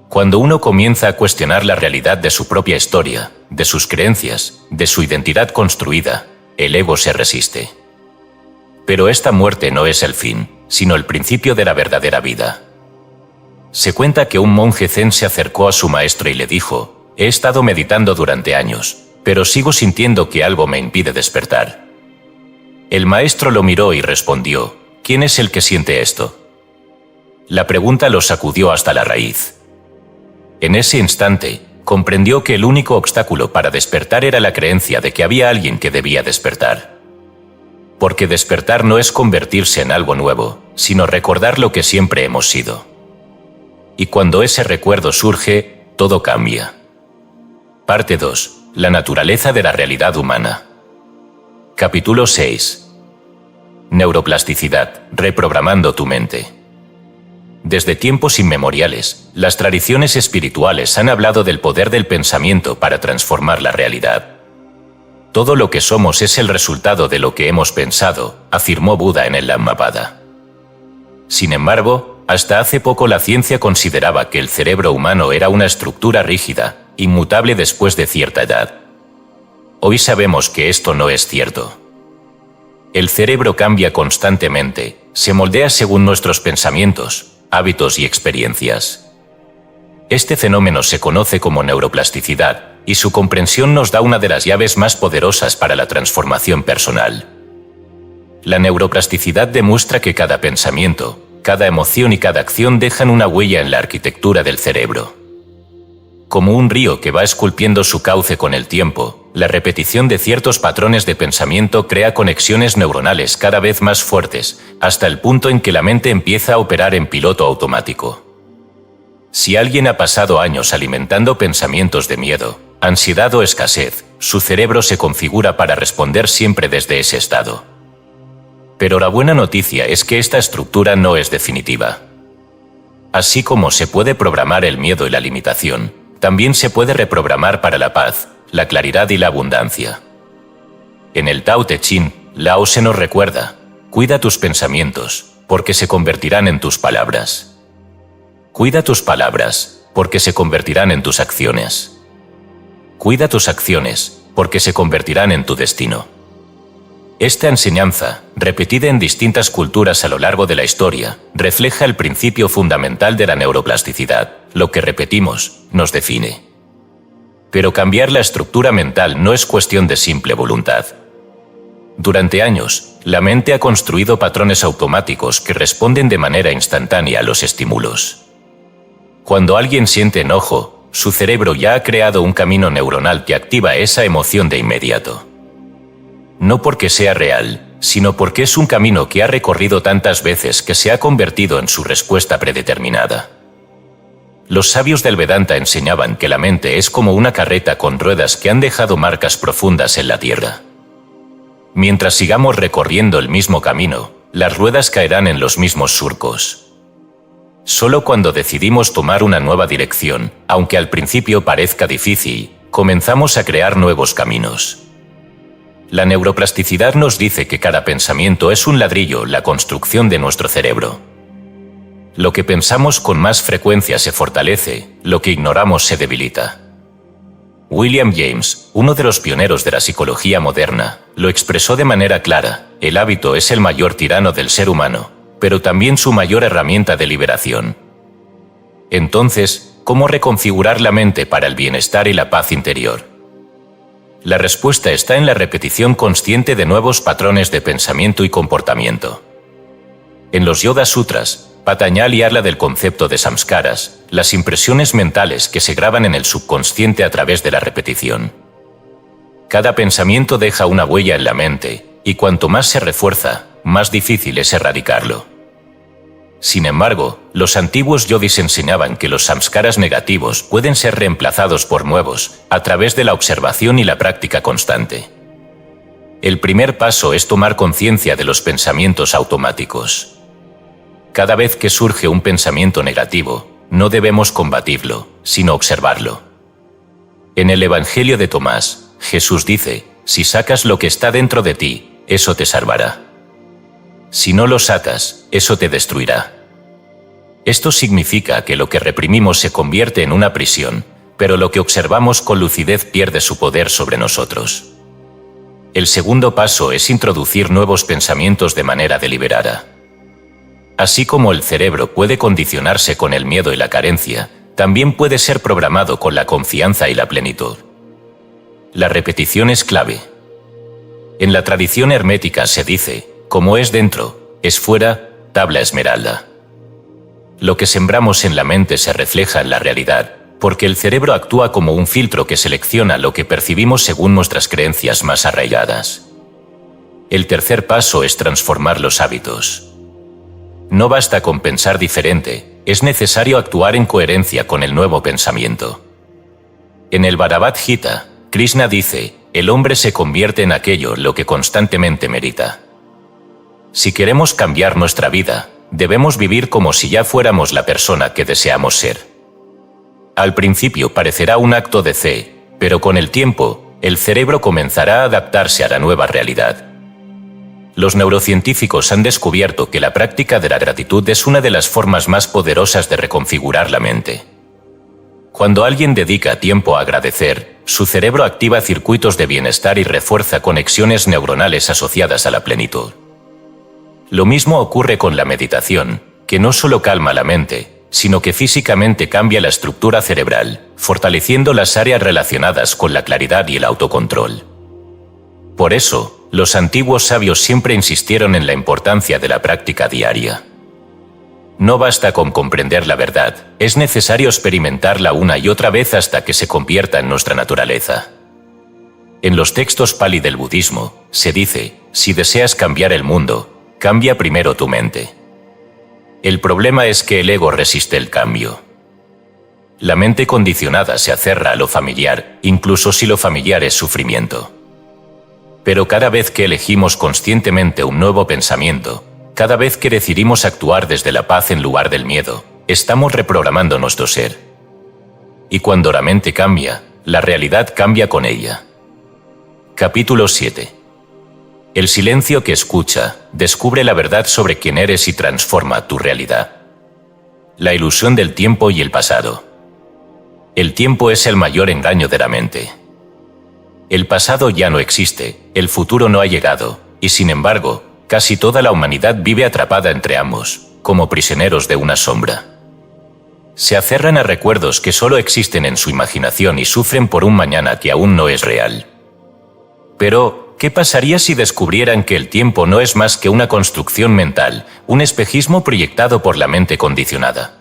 Cuando uno comienza a cuestionar la realidad de su propia historia, de sus creencias, de su identidad construida, el ego se resiste. Pero esta muerte no es el fin, sino el principio de la verdadera vida. Se cuenta que un monje zen se acercó a su maestro y le dijo, he estado meditando durante años, pero sigo sintiendo que algo me impide despertar. El maestro lo miró y respondió, ¿quién es el que siente esto? La pregunta lo sacudió hasta la raíz. En ese instante, comprendió que el único obstáculo para despertar era la creencia de que había alguien que debía despertar. Porque despertar no es convertirse en algo nuevo, sino recordar lo que siempre hemos sido. Y cuando ese recuerdo surge, todo cambia. Parte 2. La naturaleza de la realidad humana. Capítulo 6. Neuroplasticidad, reprogramando tu mente. Desde tiempos inmemoriales, las tradiciones espirituales han hablado del poder del pensamiento para transformar la realidad. Todo lo que somos es el resultado de lo que hemos pensado, afirmó Buda en el Dhammapada. Sin embargo, hasta hace poco la ciencia consideraba que el cerebro humano era una estructura rígida, inmutable después de cierta edad. Hoy sabemos que esto no es cierto. El cerebro cambia constantemente, se moldea según nuestros pensamientos, hábitos y experiencias. Este fenómeno se conoce como neuroplasticidad, y su comprensión nos da una de las llaves más poderosas para la transformación personal. La neuroplasticidad demuestra que cada pensamiento, cada emoción y cada acción dejan una huella en la arquitectura del cerebro. Como un río que va esculpiendo su cauce con el tiempo, la repetición de ciertos patrones de pensamiento crea conexiones neuronales cada vez más fuertes, hasta el punto en que la mente empieza a operar en piloto automático. Si alguien ha pasado años alimentando pensamientos de miedo, ansiedad o escasez, su cerebro se configura para responder siempre desde ese estado. Pero la buena noticia es que esta estructura no es definitiva. Así como se puede programar el miedo y la limitación, también se puede reprogramar para la paz, la claridad y la abundancia. En el Tao Te Ching, Lao se nos recuerda, cuida tus pensamientos, porque se convertirán en tus palabras. Cuida tus palabras, porque se convertirán en tus acciones. Cuida tus acciones, porque se convertirán en tu destino. Esta enseñanza, repetida en distintas culturas a lo largo de la historia, refleja el principio fundamental de la neuroplasticidad. Lo que repetimos, nos define. Pero cambiar la estructura mental no es cuestión de simple voluntad. Durante años, la mente ha construido patrones automáticos que responden de manera instantánea a los estímulos. Cuando alguien siente enojo, su cerebro ya ha creado un camino neuronal que activa esa emoción de inmediato. No porque sea real, sino porque es un camino que ha recorrido tantas veces que se ha convertido en su respuesta predeterminada. Los sabios del Vedanta enseñaban que la mente es como una carreta con ruedas que han dejado marcas profundas en la tierra. Mientras sigamos recorriendo el mismo camino, las ruedas caerán en los mismos surcos. Solo cuando decidimos tomar una nueva dirección, aunque al principio parezca difícil, comenzamos a crear nuevos caminos. La neuroplasticidad nos dice que cada pensamiento es un ladrillo, la construcción de nuestro cerebro. Lo que pensamos con más frecuencia se fortalece, lo que ignoramos se debilita. William James, uno de los pioneros de la psicología moderna, lo expresó de manera clara: el hábito es el mayor tirano del ser humano, pero también su mayor herramienta de liberación. Entonces, ¿cómo reconfigurar la mente para el bienestar y la paz interior? La respuesta está en la repetición consciente de nuevos patrones de pensamiento y comportamiento. En los Yoga Sutras, Patanjali habla del concepto de samskaras, las impresiones mentales que se graban en el subconsciente a través de la repetición. Cada pensamiento deja una huella en la mente, y cuanto más se refuerza, más difícil es erradicarlo. Sin embargo, los antiguos yogis enseñaban que los samskaras negativos pueden ser reemplazados por nuevos, a través de la observación y la práctica constante. El primer paso es tomar conciencia de los pensamientos automáticos. Cada vez que surge un pensamiento negativo, no debemos combatirlo, sino observarlo. En el Evangelio de Tomás, Jesús dice: si sacas lo que está dentro de ti, eso te salvará. Si no lo sacas, eso te destruirá. Esto significa que lo que reprimimos se convierte en una prisión, pero lo que observamos con lucidez pierde su poder sobre nosotros. El segundo paso es introducir nuevos pensamientos de manera deliberada. Así como el cerebro puede condicionarse con el miedo y la carencia, también puede ser programado con la confianza y la plenitud. La repetición es clave. En la tradición hermética se dice: como es dentro, es fuera, tabla esmeralda. Lo que sembramos en la mente se refleja en la realidad, porque el cerebro actúa como un filtro que selecciona lo que percibimos según nuestras creencias más arraigadas. El tercer paso es transformar los hábitos. No basta con pensar diferente, es necesario actuar en coherencia con el nuevo pensamiento. En el Bhagavad Gita, Krishna dice: el hombre se convierte en aquello lo que constantemente medita. Si queremos cambiar nuestra vida, debemos vivir como si ya fuéramos la persona que deseamos ser. Al principio parecerá un acto de fe, pero con el tiempo, el cerebro comenzará a adaptarse a la nueva realidad. Los neurocientíficos han descubierto que la práctica de la gratitud es una de las formas más poderosas de reconfigurar la mente. Cuando alguien dedica tiempo a agradecer, su cerebro activa circuitos de bienestar y refuerza conexiones neuronales asociadas a la plenitud. Lo mismo ocurre con la meditación, que no solo calma la mente, sino que físicamente cambia la estructura cerebral, fortaleciendo las áreas relacionadas con la claridad y el autocontrol. Por eso, los antiguos sabios siempre insistieron en la importancia de la práctica diaria. No basta con comprender la verdad, es necesario experimentarla una y otra vez hasta que se convierta en nuestra naturaleza. En los textos Pali del budismo, se dice: si deseas cambiar el mundo, cambia primero tu mente. El problema es que el ego resiste el cambio. La mente condicionada se aferra a lo familiar, incluso si lo familiar es sufrimiento. Pero cada vez que elegimos conscientemente un nuevo pensamiento, cada vez que decidimos actuar desde la paz en lugar del miedo, estamos reprogramando nuestro ser. Y cuando la mente cambia, la realidad cambia con ella. Capítulo 7. El silencio que escucha, descubre la verdad sobre quién eres y transforma tu realidad. La ilusión del tiempo y el pasado. El tiempo es el mayor engaño de la mente. El pasado ya no existe, el futuro no ha llegado, y sin embargo, casi toda la humanidad vive atrapada entre ambos, como prisioneros de una sombra. Se aferran a recuerdos que solo existen en su imaginación y sufren por un mañana que aún no es real. Pero, ¿qué pasaría si descubrieran que el tiempo no es más que una construcción mental, un espejismo proyectado por la mente condicionada?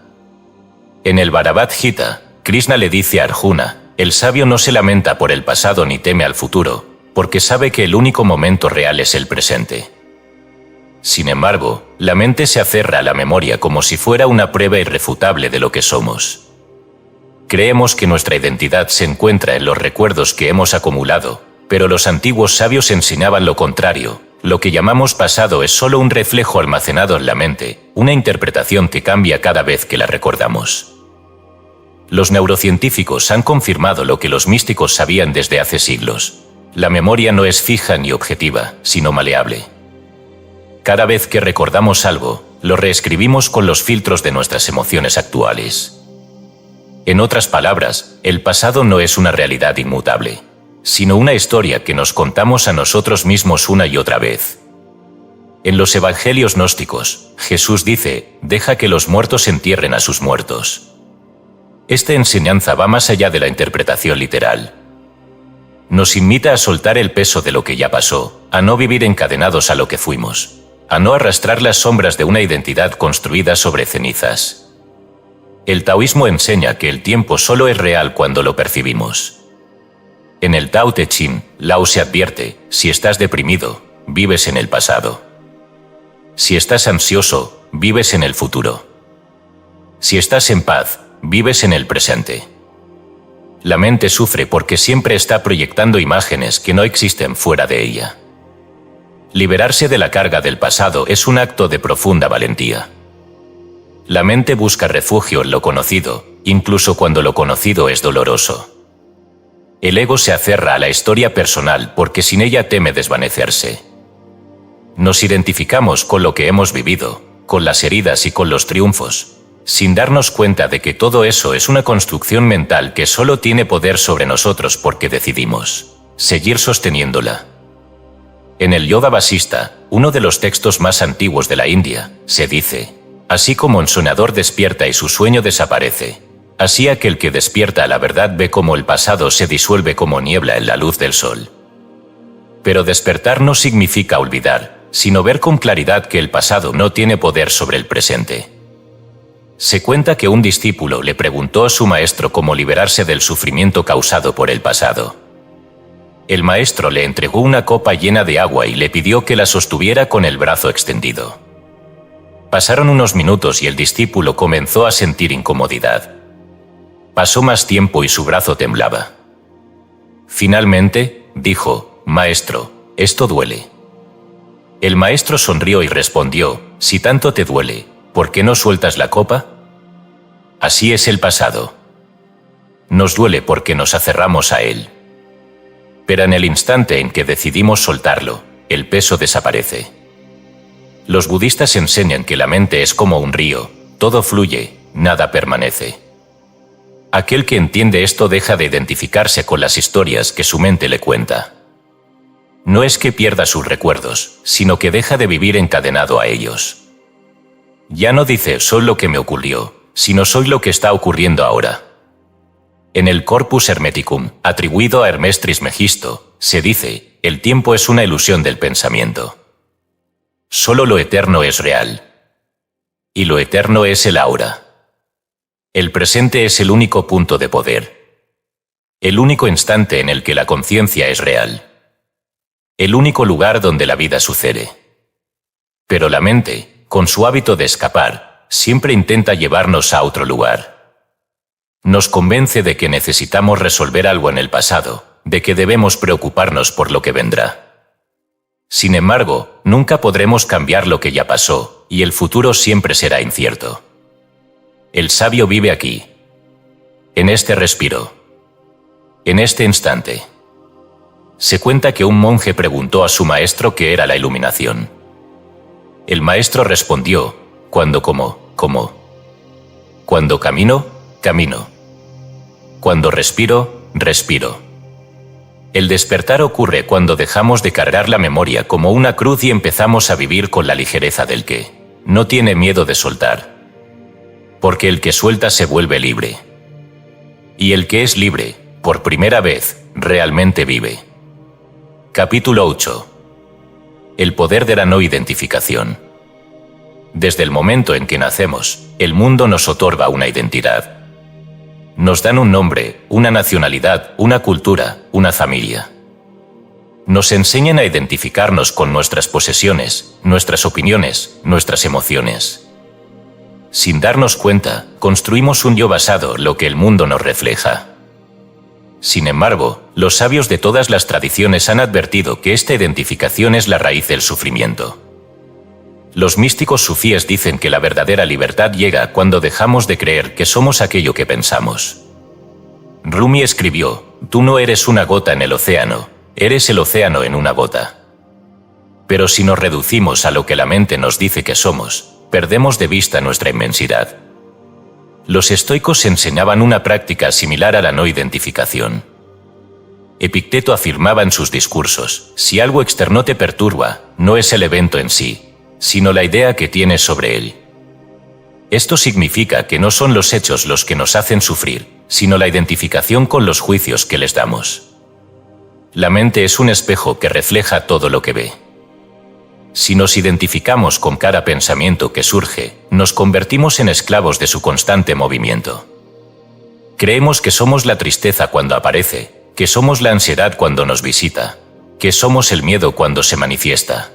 En el Bhagavad Gita, Krishna le dice a Arjuna: el sabio no se lamenta por el pasado ni teme al futuro, porque sabe que el único momento real es el presente. Sin embargo, la mente se aferra a la memoria como si fuera una prueba irrefutable de lo que somos. Creemos que nuestra identidad se encuentra en los recuerdos que hemos acumulado, pero los antiguos sabios enseñaban lo contrario. Lo que llamamos pasado es solo un reflejo almacenado en la mente, una interpretación que cambia cada vez que la recordamos. Los neurocientíficos han confirmado lo que los místicos sabían desde hace siglos. La memoria no es fija ni objetiva, sino maleable. Cada vez que recordamos algo, lo reescribimos con los filtros de nuestras emociones actuales. En otras palabras, el pasado no es una realidad inmutable, sino una historia que nos contamos a nosotros mismos una y otra vez. En los evangelios gnósticos, Jesús dice: deja que los muertos entierren a sus muertos. Esta enseñanza va más allá de la interpretación literal. Nos invita a soltar el peso de lo que ya pasó, a no vivir encadenados a lo que fuimos, a no arrastrar las sombras de una identidad construida sobre cenizas. El taoísmo enseña que el tiempo solo es real cuando lo percibimos. En el Tao Te Ching, Lao se advierte, si estás deprimido, vives en el pasado. Si estás ansioso, vives en el futuro. Si estás en paz, vives en el presente. La mente sufre porque siempre está proyectando imágenes que no existen fuera de ella. Liberarse de la carga del pasado es un acto de profunda valentía. La mente busca refugio en lo conocido, incluso cuando lo conocido es doloroso. El ego se aferra a la historia personal porque sin ella teme desvanecerse. Nos identificamos con lo que hemos vivido, con las heridas y con los triunfos, sin darnos cuenta de que todo eso es una construcción mental que solo tiene poder sobre nosotros porque decidimos seguir sosteniéndola. En el Yoga Vasista, uno de los textos más antiguos de la India, se dice: así como un soñador despierta y su sueño desaparece, así aquel que despierta a la verdad ve cómo el pasado se disuelve como niebla en la luz del sol. Pero despertar no significa olvidar, sino ver con claridad que el pasado no tiene poder sobre el presente. Se cuenta que un discípulo le preguntó a su maestro cómo liberarse del sufrimiento causado por el pasado. El maestro le entregó una copa llena de agua y le pidió que la sostuviera con el brazo extendido. Pasaron unos minutos y el discípulo comenzó a sentir incomodidad. Pasó más tiempo y su brazo temblaba. Finalmente, dijo: «Maestro, esto duele». El maestro sonrió y respondió: «Si tanto te duele, ¿por qué no sueltas la copa?». Así es el pasado. Nos duele porque nos aferramos a él. Pero en el instante en que decidimos soltarlo, el peso desaparece. Los budistas enseñan que la mente es como un río, todo fluye, nada permanece. Aquel que entiende esto deja de identificarse con las historias que su mente le cuenta. No es que pierda sus recuerdos, sino que deja de vivir encadenado a ellos. Ya no dice «soy lo que me ocurrió», sino «soy lo que está ocurriendo ahora». En el Corpus Hermeticum, atribuido a Hermes Trismegisto, se dice: el tiempo es una ilusión del pensamiento. Solo lo eterno es real. Y lo eterno es el ahora. El presente es el único punto de poder. El único instante en el que la conciencia es real. El único lugar donde la vida sucede. Pero la mente, con su hábito de escapar, siempre intenta llevarnos a otro lugar. Nos convence de que necesitamos resolver algo en el pasado, de que debemos preocuparnos por lo que vendrá. Sin embargo, nunca podremos cambiar lo que ya pasó, y el futuro siempre será incierto. El sabio vive aquí, en este respiro, en este instante. Se cuenta que un monje preguntó a su maestro qué era la iluminación. El maestro respondió: cuando como. Cuando camino, camino. Cuando respiro, respiro. El despertar ocurre cuando dejamos de cargar la memoria como una cruz y empezamos a vivir con la ligereza del que no tiene miedo de soltar. Porque el que suelta se vuelve libre. Y el que es libre, por primera vez, realmente vive. Capítulo 8. El poder de la no identificación. Desde el momento en que nacemos, el mundo nos otorga una identidad. Nos dan un nombre, una nacionalidad, una cultura, una familia. Nos enseñan a identificarnos con nuestras posesiones, nuestras opiniones, nuestras emociones. Sin darnos cuenta, construimos un yo basado en lo que el mundo nos refleja. Sin embargo, los sabios de todas las tradiciones han advertido que esta identificación es la raíz del sufrimiento. Los místicos sufíes dicen que la verdadera libertad llega cuando dejamos de creer que somos aquello que pensamos. Rumi escribió: «Tú no eres una gota en el océano, eres el océano en una gota». Pero si nos reducimos a lo que la mente nos dice que somos, perdemos de vista nuestra inmensidad. Los estoicos enseñaban una práctica similar a la no identificación. Epicteto afirmaba en sus discursos: si algo externo te perturba, no es el evento en sí, sino la idea que tienes sobre él. Esto significa que no son los hechos los que nos hacen sufrir, sino la identificación con los juicios que les damos. La mente es un espejo que refleja todo lo que ve. Si nos identificamos con cada pensamiento que surge, nos convertimos en esclavos de su constante movimiento. Creemos que somos la tristeza cuando aparece, que somos la ansiedad cuando nos visita, que somos el miedo cuando se manifiesta.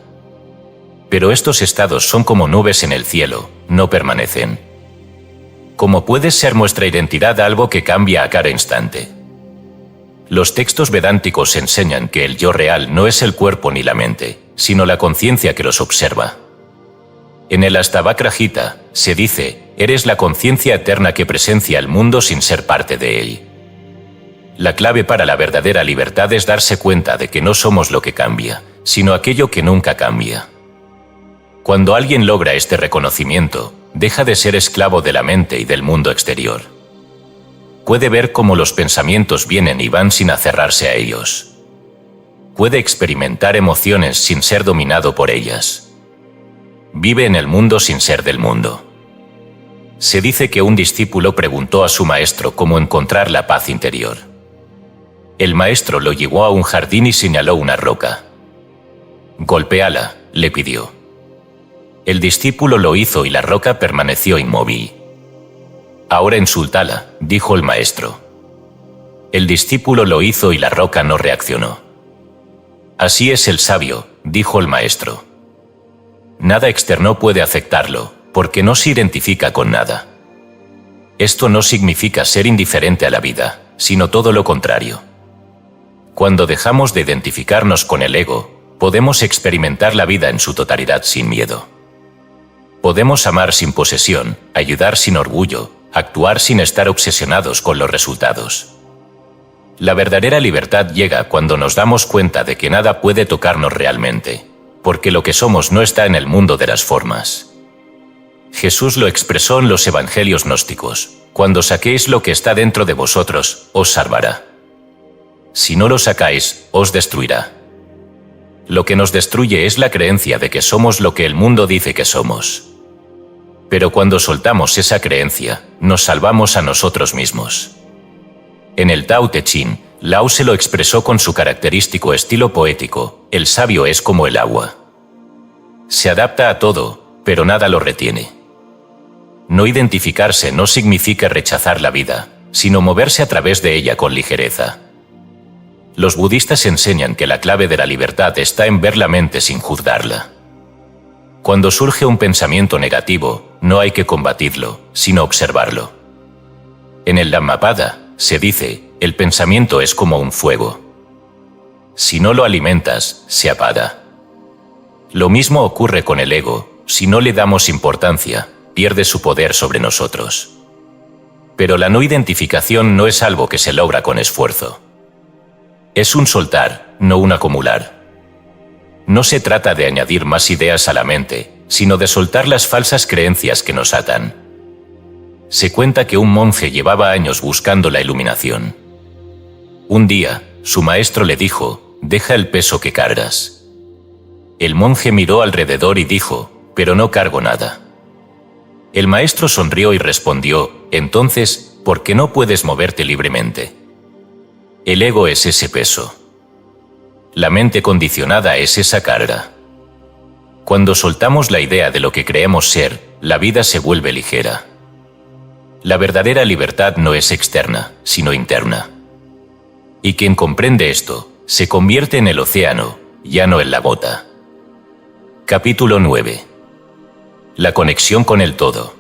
Pero estos estados son como nubes en el cielo, no permanecen. ¿Cómo puede ser nuestra identidad algo que cambia a cada instante? Los textos vedánticos enseñan que el yo real no es el cuerpo ni la mente, sino la conciencia que los observa. En el Astavakra Gita se dice, eres la conciencia eterna que presencia el mundo sin ser parte de él. La clave para la verdadera libertad es darse cuenta de que no somos lo que cambia, sino aquello que nunca cambia. Cuando alguien logra este reconocimiento, deja de ser esclavo de la mente y del mundo exterior. Puede ver cómo los pensamientos vienen y van sin aferrarse a ellos. Puede experimentar emociones sin ser dominado por ellas. Vive en el mundo sin ser del mundo. Se dice que un discípulo preguntó a su maestro cómo encontrar la paz interior. El maestro lo llevó a un jardín y señaló una roca. «Golpéala», le pidió. El discípulo lo hizo y la roca permaneció inmóvil. «Ahora insúltala», dijo el maestro. El discípulo lo hizo y la roca no reaccionó. «Así es el sabio», dijo el maestro. Nada externo puede afectarlo, porque no se identifica con nada. Esto no significa ser indiferente a la vida, sino todo lo contrario. Cuando dejamos de identificarnos con el ego, podemos experimentar la vida en su totalidad sin miedo. Podemos amar sin posesión, ayudar sin orgullo, actuar sin estar obsesionados con los resultados. La verdadera libertad llega cuando nos damos cuenta de que nada puede tocarnos realmente, porque lo que somos no está en el mundo de las formas. Jesús lo expresó en los evangelios gnósticos: cuando saquéis lo que está dentro de vosotros, os salvará. Si no lo sacáis, os destruirá. Lo que nos destruye es la creencia de que somos lo que el mundo dice que somos. Pero cuando soltamos esa creencia, nos salvamos a nosotros mismos. En el Tao Te Ching, Lao se lo expresó con su característico estilo poético: el sabio es como el agua. Se adapta a todo, pero nada lo retiene. No identificarse no significa rechazar la vida, sino moverse a través de ella con ligereza. Los budistas enseñan que la clave de la libertad está en ver la mente sin juzgarla. Cuando surge un pensamiento negativo, no hay que combatirlo, sino observarlo. En el Dhammapada se dice, el pensamiento es como un fuego. Si no lo alimentas, se apaga. Lo mismo ocurre con el ego: si no le damos importancia, pierde su poder sobre nosotros. Pero la no identificación no es algo que se logra con esfuerzo. Es un soltar, no un acumular. No se trata de añadir más ideas a la mente, sino de soltar las falsas creencias que nos atan. Se cuenta que un monje llevaba años buscando la iluminación. Un día, su maestro le dijo: «Deja el peso que cargas». El monje miró alrededor y dijo: «Pero no cargo nada». El maestro sonrió y respondió: «Entonces, ¿por qué no puedes moverte libremente?» El ego es ese peso. La mente condicionada es esa carga. Cuando soltamos la idea de lo que creemos ser, la vida se vuelve ligera. La verdadera libertad no es externa, sino interna. Y quien comprende esto, se convierte en el océano, ya no en la gota. Capítulo 9. La conexión con el todo.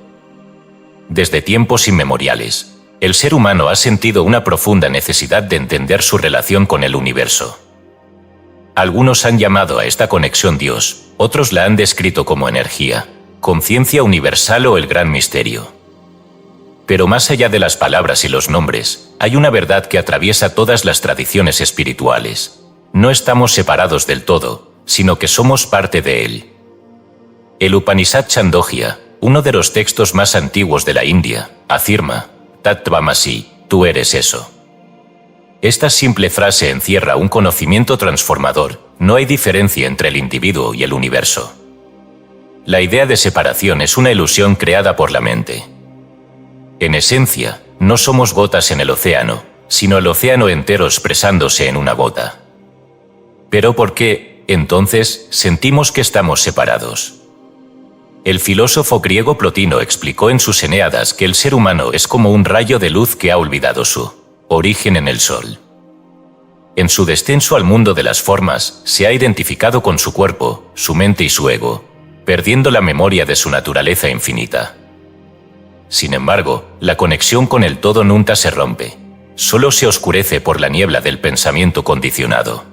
Desde tiempos inmemoriales, el ser humano ha sentido una profunda necesidad de entender su relación con el universo. Algunos han llamado a esta conexión Dios, otros la han descrito como energía, conciencia universal o el gran misterio. Pero más allá de las palabras y los nombres, hay una verdad que atraviesa todas las tradiciones espirituales. No estamos separados del todo, sino que somos parte de él. El Upanishad Chandogya, uno de los textos más antiguos de la India, afirma: Tattvamasi, tú eres eso. Esta simple frase encierra un conocimiento transformador: no hay diferencia entre el individuo y el universo. La idea de separación es una ilusión creada por la mente. En esencia, no somos gotas en el océano, sino el océano entero expresándose en una gota. ¿Pero por qué, entonces, sentimos que estamos separados? El filósofo griego Plotino explicó en sus Eneadas que el ser humano es como un rayo de luz que ha olvidado su origen en el sol. en su descenso al mundo de las formas, se ha identificado con su cuerpo, su mente y su ego, perdiendo la memoria de su naturaleza infinita. Sin embargo, la conexión con el todo nunca se rompe, solo se oscurece por la niebla del pensamiento condicionado.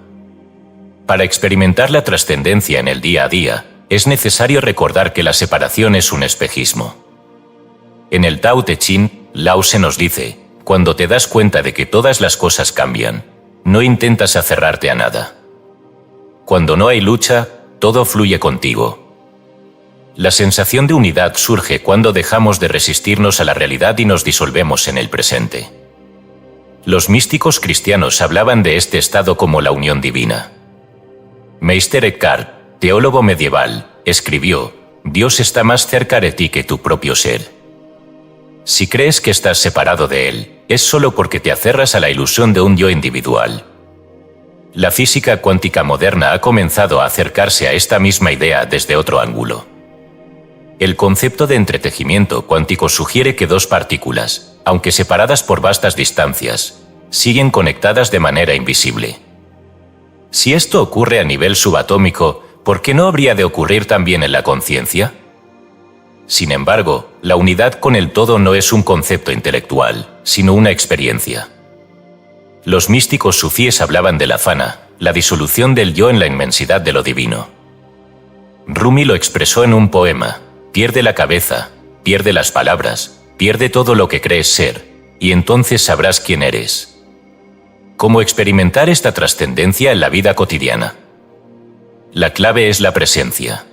Para experimentar la trascendencia en el día a día, es necesario recordar que la separación es un espejismo. En el Tao Te Ching, Lao Tse nos dice: cuando te das cuenta de que todas las cosas cambian, no intentas aferrarte a nada. Cuando no hay lucha, todo fluye contigo. La sensación de unidad surge cuando dejamos de resistirnos a la realidad y nos disolvemos en el presente. Los místicos cristianos hablaban de este estado como la unión divina. Meister Eckhart, teólogo medieval, escribió: Dios está más cerca de ti que tu propio ser. Si crees que estás separado de Él, es solo porque te aferras a la ilusión de un yo individual. La física cuántica moderna ha comenzado a acercarse a esta misma idea desde otro ángulo. El concepto de entretejimiento cuántico sugiere que dos partículas, aunque separadas por vastas distancias, siguen conectadas de manera invisible. Si esto ocurre a nivel subatómico, ¿por qué no habría de ocurrir también en la conciencia? Sin embargo, la unidad con el todo no es un concepto intelectual, sino una experiencia. Los místicos sufíes hablaban de la fana, la disolución del yo en la inmensidad de lo divino. Rumi lo expresó en un poema: pierde la cabeza, pierde las palabras, pierde todo lo que crees ser, y entonces sabrás quién eres. ¿Cómo experimentar esta trascendencia en la vida cotidiana? La clave es la presencia.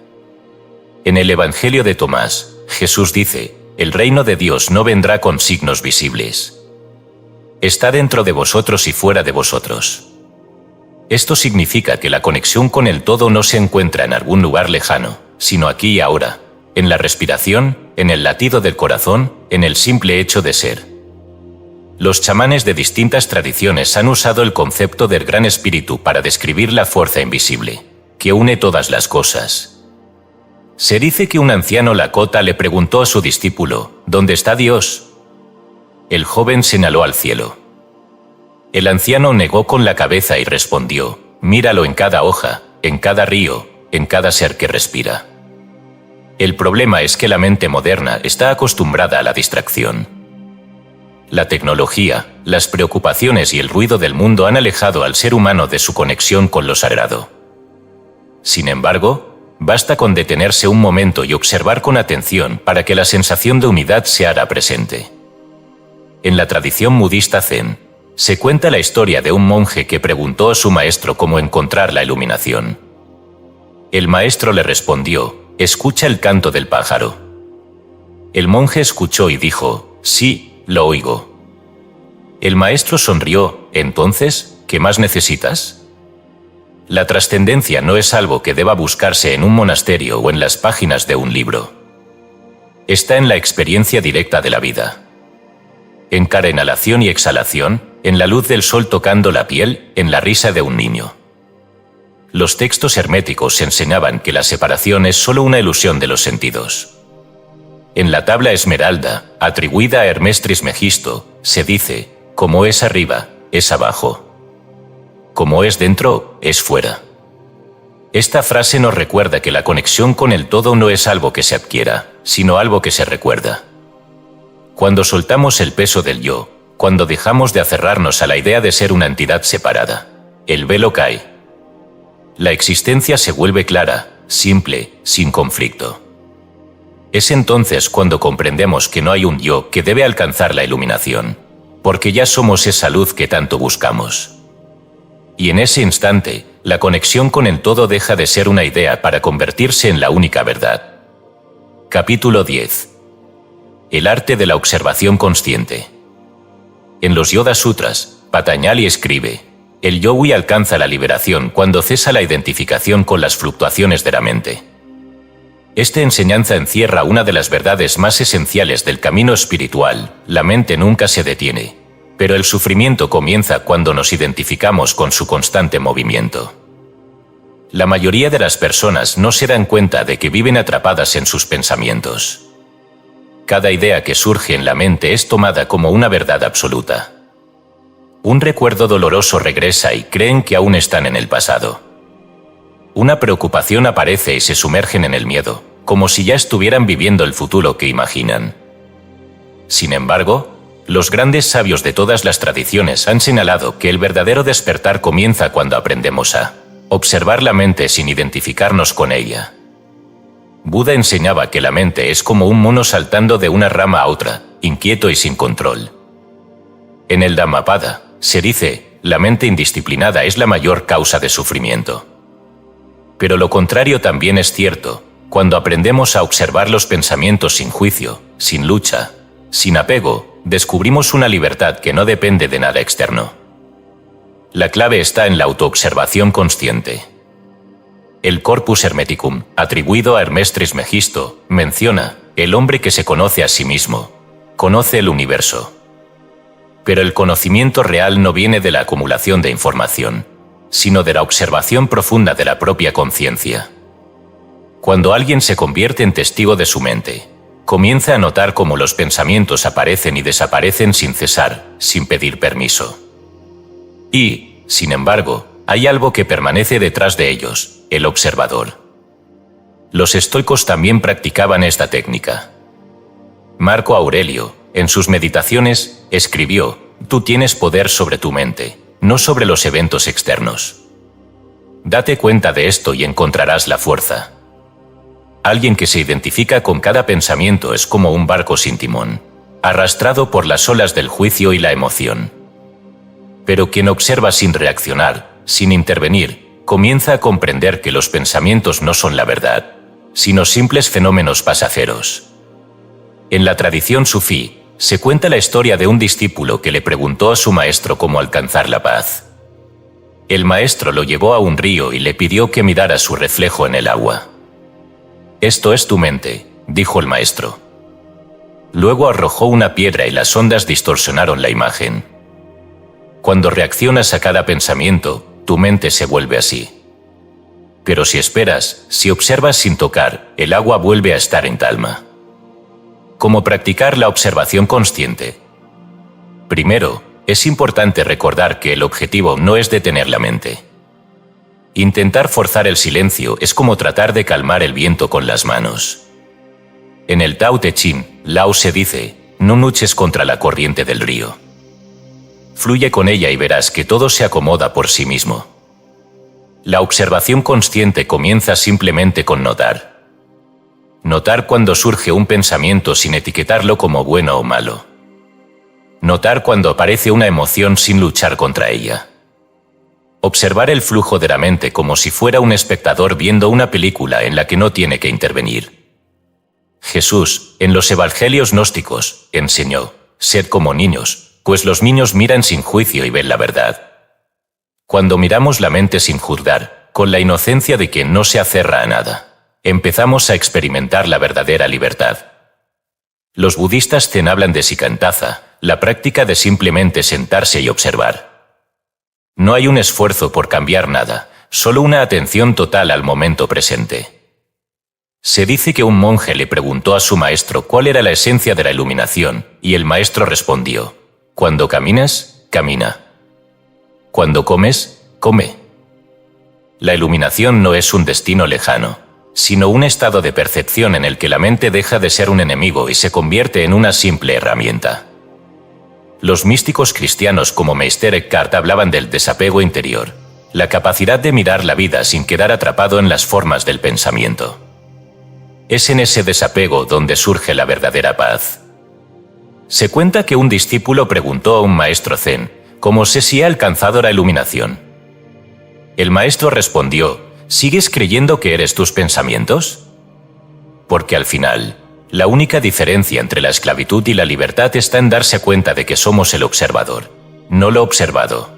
En el Evangelio de Tomás, Jesús dice: el reino de Dios no vendrá con signos visibles. Está dentro de vosotros y fuera de vosotros. Esto significa que la conexión con el todo no se encuentra en algún lugar lejano, sino aquí y ahora, en la respiración, en el latido del corazón, en el simple hecho de ser. Los chamanes de distintas tradiciones han usado el concepto del Gran Espíritu para describir la fuerza invisible, que une todas las cosas. Se dice que un anciano Lakota le preguntó a su discípulo: ¿dónde está Dios? El joven señaló al cielo. El anciano negó con la cabeza y respondió: míralo en cada hoja, en cada río, en cada ser que respira. El problema es que la mente moderna está acostumbrada a la distracción. La tecnología, las preocupaciones y el ruido del mundo han alejado al ser humano de su conexión con lo sagrado. Sin embargo, basta con detenerse un momento y observar con atención para que la sensación de unidad se haga presente. En la tradición budista Zen, se cuenta la historia de un monje que preguntó a su maestro cómo encontrar la iluminación. El maestro le respondió: escucha el canto del pájaro. El monje escuchó y dijo: sí, lo oigo. El maestro sonrió: entonces, ¿qué más necesitas? La trascendencia no es algo que deba buscarse en un monasterio o en las páginas de un libro. Está en la experiencia directa de la vida. En cada inhalación y exhalación, en la luz del sol tocando la piel, en la risa de un niño. Los textos herméticos enseñaban que la separación es solo una ilusión de los sentidos. En la tabla esmeralda, atribuida a Hermes Trismegisto, se dice: como es arriba, es abajo. Como es dentro, es fuera. Esta frase nos recuerda que la conexión con el todo no es algo que se adquiera, sino algo que se recuerda. Cuando soltamos el peso del yo, cuando dejamos de aferrarnos a la idea de ser una entidad separada, el velo cae. La existencia se vuelve clara, simple, sin conflicto. Es entonces cuando comprendemos que no hay un yo que debe alcanzar la iluminación, porque ya somos esa luz que tanto buscamos. Y en ese instante, la conexión con el todo deja de ser una idea para convertirse en la única verdad. Capítulo 10. El arte de la observación consciente. En los Yoga Sutras, Patanjali escribe: el yogui alcanza la liberación cuando cesa la identificación con las fluctuaciones de la mente. Esta enseñanza encierra una de las verdades más esenciales del camino espiritual: la mente nunca se detiene, pero el sufrimiento comienza cuando nos identificamos con su constante movimiento. La mayoría de las personas no se dan cuenta de que viven atrapadas en sus pensamientos. Cada idea que surge en la mente es tomada como una verdad absoluta. Un recuerdo doloroso regresa y creen que aún están en el pasado. Una preocupación aparece y se sumergen en el miedo, como si ya estuvieran viviendo el futuro que imaginan. Sin embargo, los grandes sabios de todas las tradiciones han señalado que el verdadero despertar comienza cuando aprendemos a observar la mente sin identificarnos con ella. Buda enseñaba que la mente es como un mono saltando de una rama a otra, inquieto y sin control. En el Dhammapada, se dice, la mente indisciplinada es la mayor causa de sufrimiento. Pero lo contrario también es cierto, cuando aprendemos a observar los pensamientos sin juicio, sin lucha, sin apego, descubrimos una libertad que no depende de nada externo. La clave está en la autoobservación consciente. El Corpus Hermeticum, atribuido a Hermes Trismegisto, menciona, el hombre que se conoce a sí mismo, conoce el universo. Pero el conocimiento real no viene de la acumulación de información, sino de la observación profunda de la propia conciencia. Cuando alguien se convierte en testigo de su mente, comienza a notar cómo los pensamientos aparecen y desaparecen sin cesar, sin pedir permiso. Y, sin embargo, hay algo que permanece detrás de ellos, el observador. Los estoicos también practicaban esta técnica. Marco Aurelio, en sus meditaciones, escribió, «Tú tienes poder sobre tu mente, no sobre los eventos externos. Date cuenta de esto y encontrarás la fuerza». Alguien que se identifica con cada pensamiento es como un barco sin timón, arrastrado por las olas del juicio y la emoción. Pero quien observa sin reaccionar, sin intervenir, comienza a comprender que los pensamientos no son la verdad, sino simples fenómenos pasajeros. En la tradición sufí, se cuenta la historia de un discípulo que le preguntó a su maestro cómo alcanzar la paz. El maestro lo llevó a un río y le pidió que mirara su reflejo en el agua. «Esto es tu mente», dijo el maestro. Luego arrojó una piedra y las ondas distorsionaron la imagen. Cuando reaccionas a cada pensamiento, tu mente se vuelve así. Pero si esperas, si observas sin tocar, el agua vuelve a estar en calma. ¿Cómo practicar la observación consciente? Primero, es importante recordar que el objetivo no es detener la mente. Intentar forzar el silencio es como tratar de calmar el viento con las manos. En el Tao Te Ching, Lao se dice, no luches contra la corriente del río. Fluye con ella y verás que todo se acomoda por sí mismo. La observación consciente comienza simplemente con notar. Notar cuando surge un pensamiento sin etiquetarlo como bueno o malo. Notar cuando aparece una emoción sin luchar contra ella. Observar el flujo de la mente como si fuera un espectador viendo una película en la que no tiene que intervenir. Jesús, en los evangelios gnósticos, enseñó, «Sed como niños, pues los niños miran sin juicio y ven la verdad». Cuando miramos la mente sin juzgar, con la inocencia de quien no se aferra a nada, empezamos a experimentar la verdadera libertad. Los budistas Zen hablan de shikantaza, la práctica de simplemente sentarse y observar. No hay un esfuerzo por cambiar nada, solo una atención total al momento presente. Se dice que un monje le preguntó a su maestro cuál era la esencia de la iluminación, y el maestro respondió, «Cuando caminas, camina. Cuando comes, come». La iluminación no es un destino lejano, sino un estado de percepción en el que la mente deja de ser un enemigo y se convierte en una simple herramienta. Los místicos cristianos como Meister Eckhart hablaban del desapego interior, la capacidad de mirar la vida sin quedar atrapado en las formas del pensamiento. Es en ese desapego donde surge la verdadera paz. Se cuenta que un discípulo preguntó a un maestro zen, ¿cómo sé si he alcanzado la iluminación? El maestro respondió, ¿sigues creyendo que eres tus pensamientos? Porque al final, la única diferencia entre la esclavitud y la libertad está en darse cuenta de que somos el observador, no lo observado.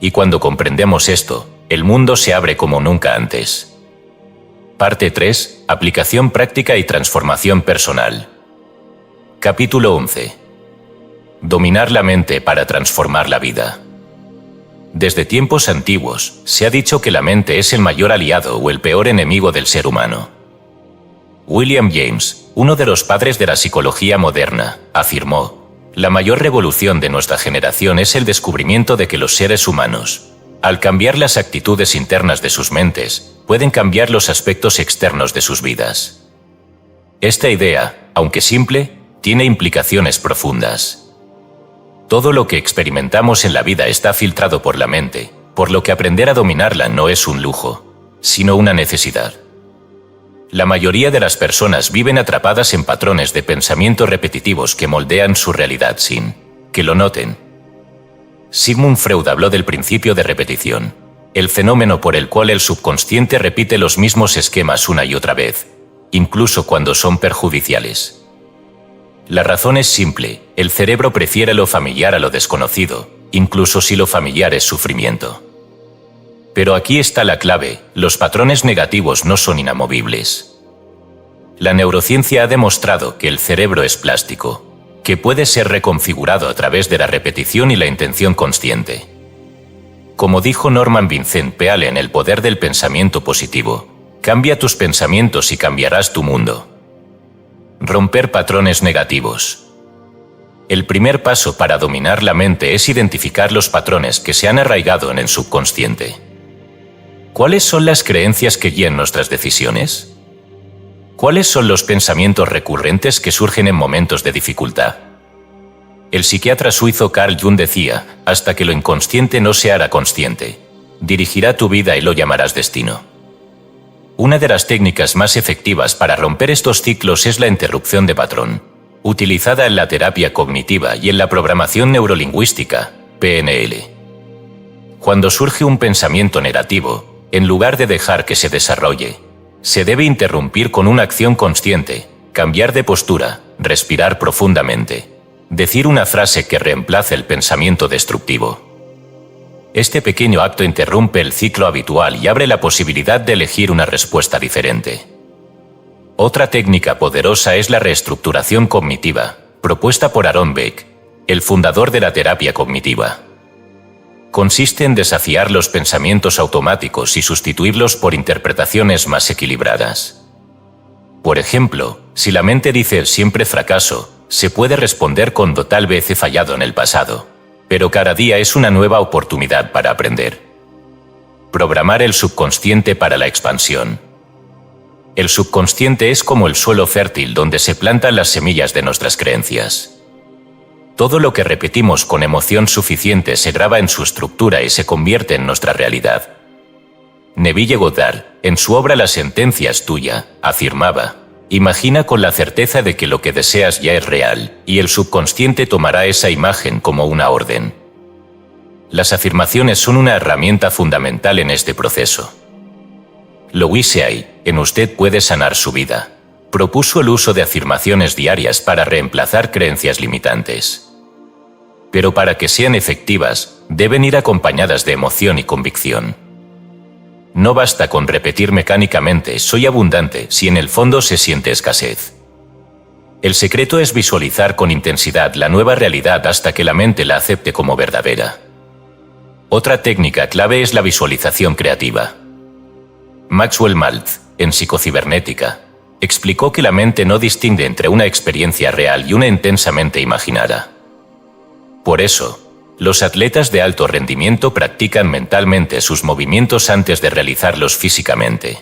Y cuando comprendemos esto, el mundo se abre como nunca antes. Parte 3. Aplicación práctica y transformación personal. Capítulo 11. Dominar la mente para transformar la vida. Desde tiempos antiguos, se ha dicho que la mente es el mayor aliado o el peor enemigo del ser humano. William James, uno de los padres de la psicología moderna, afirmó, La mayor revolución de nuestra generación es el descubrimiento de que los seres humanos, al cambiar las actitudes internas de sus mentes, pueden cambiar los aspectos externos de sus vidas. Esta idea, aunque simple, tiene implicaciones profundas. Todo lo que experimentamos en la vida está filtrado por la mente, por lo que aprender a dominarla no es un lujo, sino una necesidad. La mayoría de las personas viven atrapadas en patrones de pensamiento repetitivos que moldean su realidad sin que lo noten. Sigmund Freud habló del principio de repetición, el fenómeno por el cual el subconsciente repite los mismos esquemas una y otra vez, incluso cuando son perjudiciales. La razón es simple: el cerebro prefiere lo familiar a lo desconocido, incluso si lo familiar es sufrimiento. Pero aquí está la clave: los patrones negativos no son inamovibles. La neurociencia ha demostrado que el cerebro es plástico, que puede ser reconfigurado a través de la repetición y la intención consciente. Como dijo Norman Vincent Peale en El poder del pensamiento positivo, cambia tus pensamientos y cambiarás tu mundo. Romper patrones negativos. El primer paso para dominar la mente es identificar los patrones que se han arraigado en el subconsciente. ¿Cuáles son las creencias que guían nuestras decisiones? ¿Cuáles son los pensamientos recurrentes que surgen en momentos de dificultad? El psiquiatra suizo Carl Jung decía: hasta que lo inconsciente no se hará consciente, dirigirá tu vida y lo llamarás destino. Una de las técnicas más efectivas para romper estos ciclos es la interrupción de patrón, utilizada en la terapia cognitiva y en la programación neurolingüística, PNL. Cuando surge un pensamiento negativo, en lugar de dejar que se desarrolle, se debe interrumpir con una acción consciente, cambiar de postura, respirar profundamente, decir una frase que reemplace el pensamiento destructivo. Este pequeño acto interrumpe el ciclo habitual y abre la posibilidad de elegir una respuesta diferente. Otra técnica poderosa es la reestructuración cognitiva, propuesta por Aaron Beck, el fundador de la terapia cognitiva. Consiste en desafiar los pensamientos automáticos y sustituirlos por interpretaciones más equilibradas. Por ejemplo, si la mente dice siempre fracaso, se puede responder con tal vez he fallado en el pasado, pero cada día es una nueva oportunidad para aprender. Programar el subconsciente para la expansión. El subconsciente es como el suelo fértil donde se plantan las semillas de nuestras creencias. Todo lo que repetimos con emoción suficiente se graba en su estructura y se convierte en nuestra realidad. Neville Goddard, en su obra La sentencia es tuya, afirmaba: imagina con la certeza de que lo que deseas ya es real, y el subconsciente tomará esa imagen como una orden. Las afirmaciones son una herramienta fundamental en este proceso. Louise Hay, en Usted puede sanar su vida, propuso el uso de afirmaciones diarias para reemplazar creencias limitantes. Pero para que sean efectivas, deben ir acompañadas de emoción y convicción. No basta con repetir mecánicamente «soy abundante» si en el fondo se siente escasez. El secreto es visualizar con intensidad la nueva realidad hasta que la mente la acepte como verdadera. Otra técnica clave es la visualización creativa. Maxwell Maltz, en Psicocibernética, explicó que la mente no distingue entre una experiencia real y una intensamente imaginada. Por eso, los atletas de alto rendimiento practican mentalmente sus movimientos antes de realizarlos físicamente.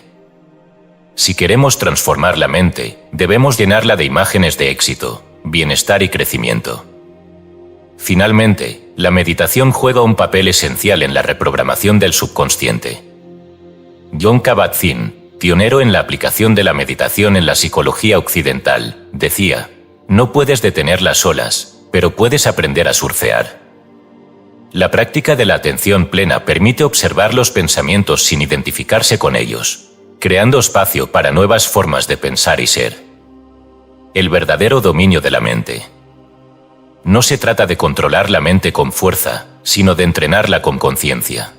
Si queremos transformar la mente, debemos llenarla de imágenes de éxito, bienestar y crecimiento. Finalmente, la meditación juega un papel esencial en la reprogramación del subconsciente. Jon Kabat-Zinn, pionero en la aplicación de la meditación en la psicología occidental, decía: no puedes detener las olas, pero puedes aprender a surfear. La práctica de la atención plena permite observar los pensamientos sin identificarse con ellos, creando espacio para nuevas formas de pensar y ser. El verdadero dominio de la mente. No se trata de controlar la mente con fuerza, sino de entrenarla con conciencia.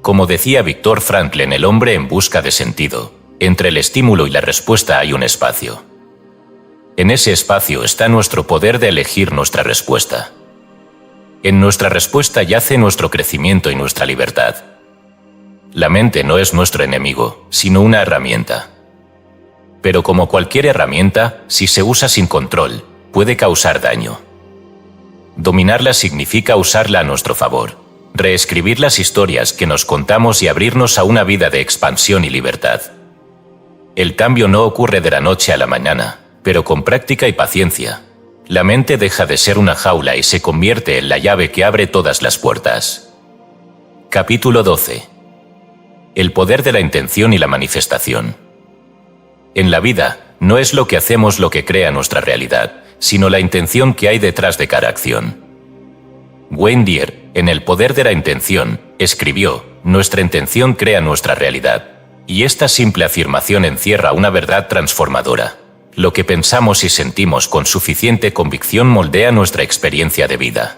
Como decía Viktor Frankl en El hombre en busca de sentido, entre el estímulo y la respuesta hay un espacio. En ese espacio está nuestro poder de elegir nuestra respuesta. En nuestra respuesta yace nuestro crecimiento y nuestra libertad. La mente no es nuestro enemigo, sino una herramienta. Pero como cualquier herramienta, si se usa sin control, puede causar daño. Dominarla significa usarla a nuestro favor, reescribir las historias que nos contamos y abrirnos a una vida de expansión y libertad. El cambio no ocurre de la noche a la mañana, pero con práctica y paciencia. La mente deja de ser una jaula y se convierte en la llave que abre todas las puertas. Capítulo 12. El poder de la intención y la manifestación. En la vida, no es lo que hacemos lo que crea nuestra realidad, sino la intención que hay detrás de cada acción. Wayne Dyer, en El poder de la intención, escribió: «Nuestra intención crea nuestra realidad». Y esta simple afirmación encierra una verdad transformadora. Lo que pensamos y sentimos con suficiente convicción moldea nuestra experiencia de vida.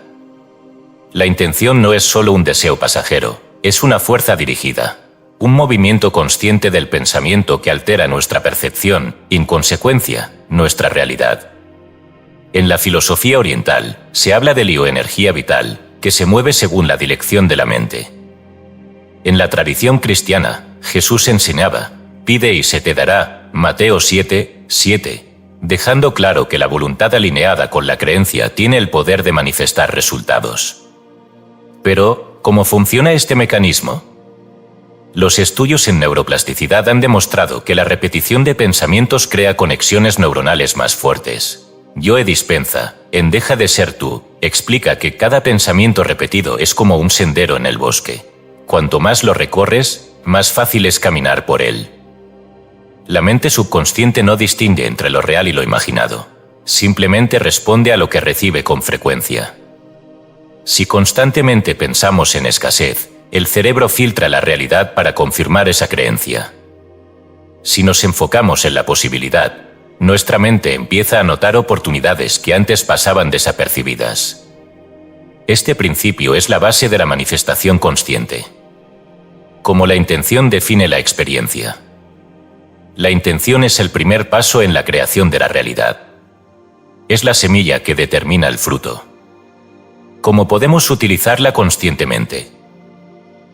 La intención no es solo un deseo pasajero, es una fuerza dirigida, un movimiento consciente del pensamiento que altera nuestra percepción y, en consecuencia, nuestra realidad. En la filosofía oriental, se habla de energía vital, que se mueve según la dirección de la mente. En la tradición cristiana, Jesús enseñaba: «Pide y se te dará», Mateo 7:7, dejando claro que la voluntad alineada con la creencia tiene el poder de manifestar resultados. Pero, ¿cómo funciona este mecanismo? Los estudios en neuroplasticidad han demostrado que la repetición de pensamientos crea conexiones neuronales más fuertes. Joe Dispenza, en Deja de ser tú, explica que cada pensamiento repetido es como un sendero en el bosque. Cuanto más lo recorres, más fácil es caminar por él. La mente subconsciente no distingue entre lo real y lo imaginado. Simplemente responde a lo que recibe con frecuencia. Si constantemente pensamos en escasez, el cerebro filtra la realidad para confirmar esa creencia. Si nos enfocamos en la posibilidad, nuestra mente empieza a notar oportunidades que antes pasaban desapercibidas. Este principio es la base de la manifestación consciente. Como la intención define la experiencia. La intención es el primer paso en la creación de la realidad. Es la semilla que determina el fruto. ¿Cómo podemos utilizarla conscientemente?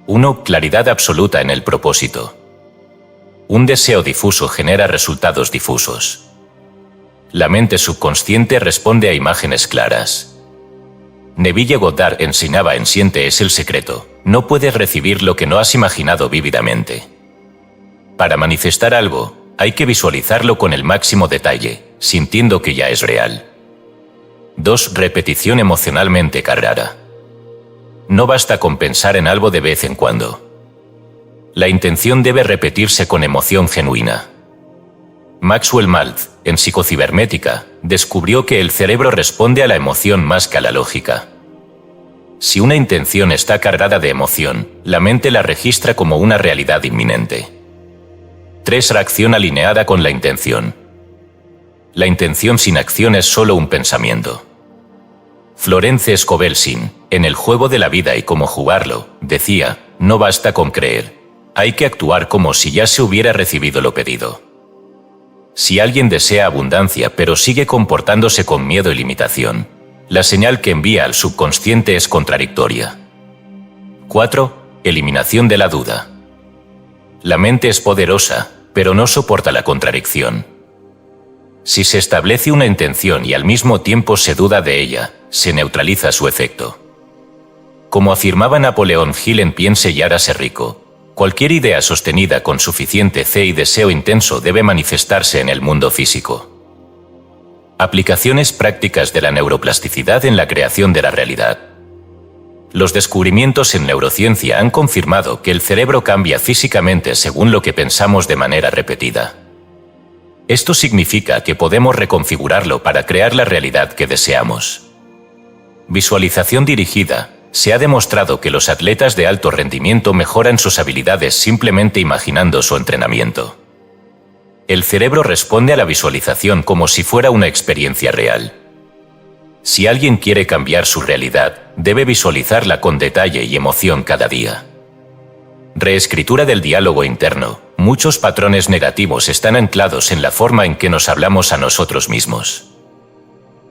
1. Claridad absoluta en el propósito. Un deseo difuso genera resultados difusos. La mente subconsciente responde a imágenes claras. Neville Goddard enseñaba en Siente es el secreto: no puedes recibir lo que no has imaginado vívidamente. Para manifestar algo, hay que visualizarlo con el máximo detalle, sintiendo que ya es real. 2. Repetición emocionalmente cargada. No basta con pensar en algo de vez en cuando. La intención debe repetirse con emoción genuina. Maxwell Maltz, en Psicocibernética, descubrió que el cerebro responde a la emoción más que a la lógica. Si una intención está cargada de emoción, la mente la registra como una realidad inminente. 3. Acción alineada con la intención. La intención sin acción es solo un pensamiento. Florence Scovel Shinn, en El juego de la vida y cómo jugarlo, decía: no basta con creer, hay que actuar como si ya se hubiera recibido lo pedido. Si alguien desea abundancia pero sigue comportándose con miedo y limitación, la señal que envía al subconsciente es contradictoria. 4. Eliminación de la duda. La mente es poderosa, pero no soporta la contradicción. Si se establece una intención y al mismo tiempo se duda de ella, se neutraliza su efecto. Como afirmaba Napoleón Hill en Piense y hágase rico, cualquier idea sostenida con suficiente fe y deseo intenso debe manifestarse en el mundo físico. Aplicaciones prácticas de la neuroplasticidad en la creación de la realidad. Los descubrimientos en neurociencia han confirmado que el cerebro cambia físicamente según lo que pensamos de manera repetida. Esto significa que podemos reconfigurarlo para crear la realidad que deseamos. Visualización dirigida. Se ha demostrado que los atletas de alto rendimiento mejoran sus habilidades simplemente imaginando su entrenamiento. El cerebro responde a la visualización como si fuera una experiencia real. Si alguien quiere cambiar su realidad, debe visualizarla con detalle y emoción cada día. Reescritura del diálogo interno. Muchos patrones negativos están anclados en la forma en que nos hablamos a nosotros mismos.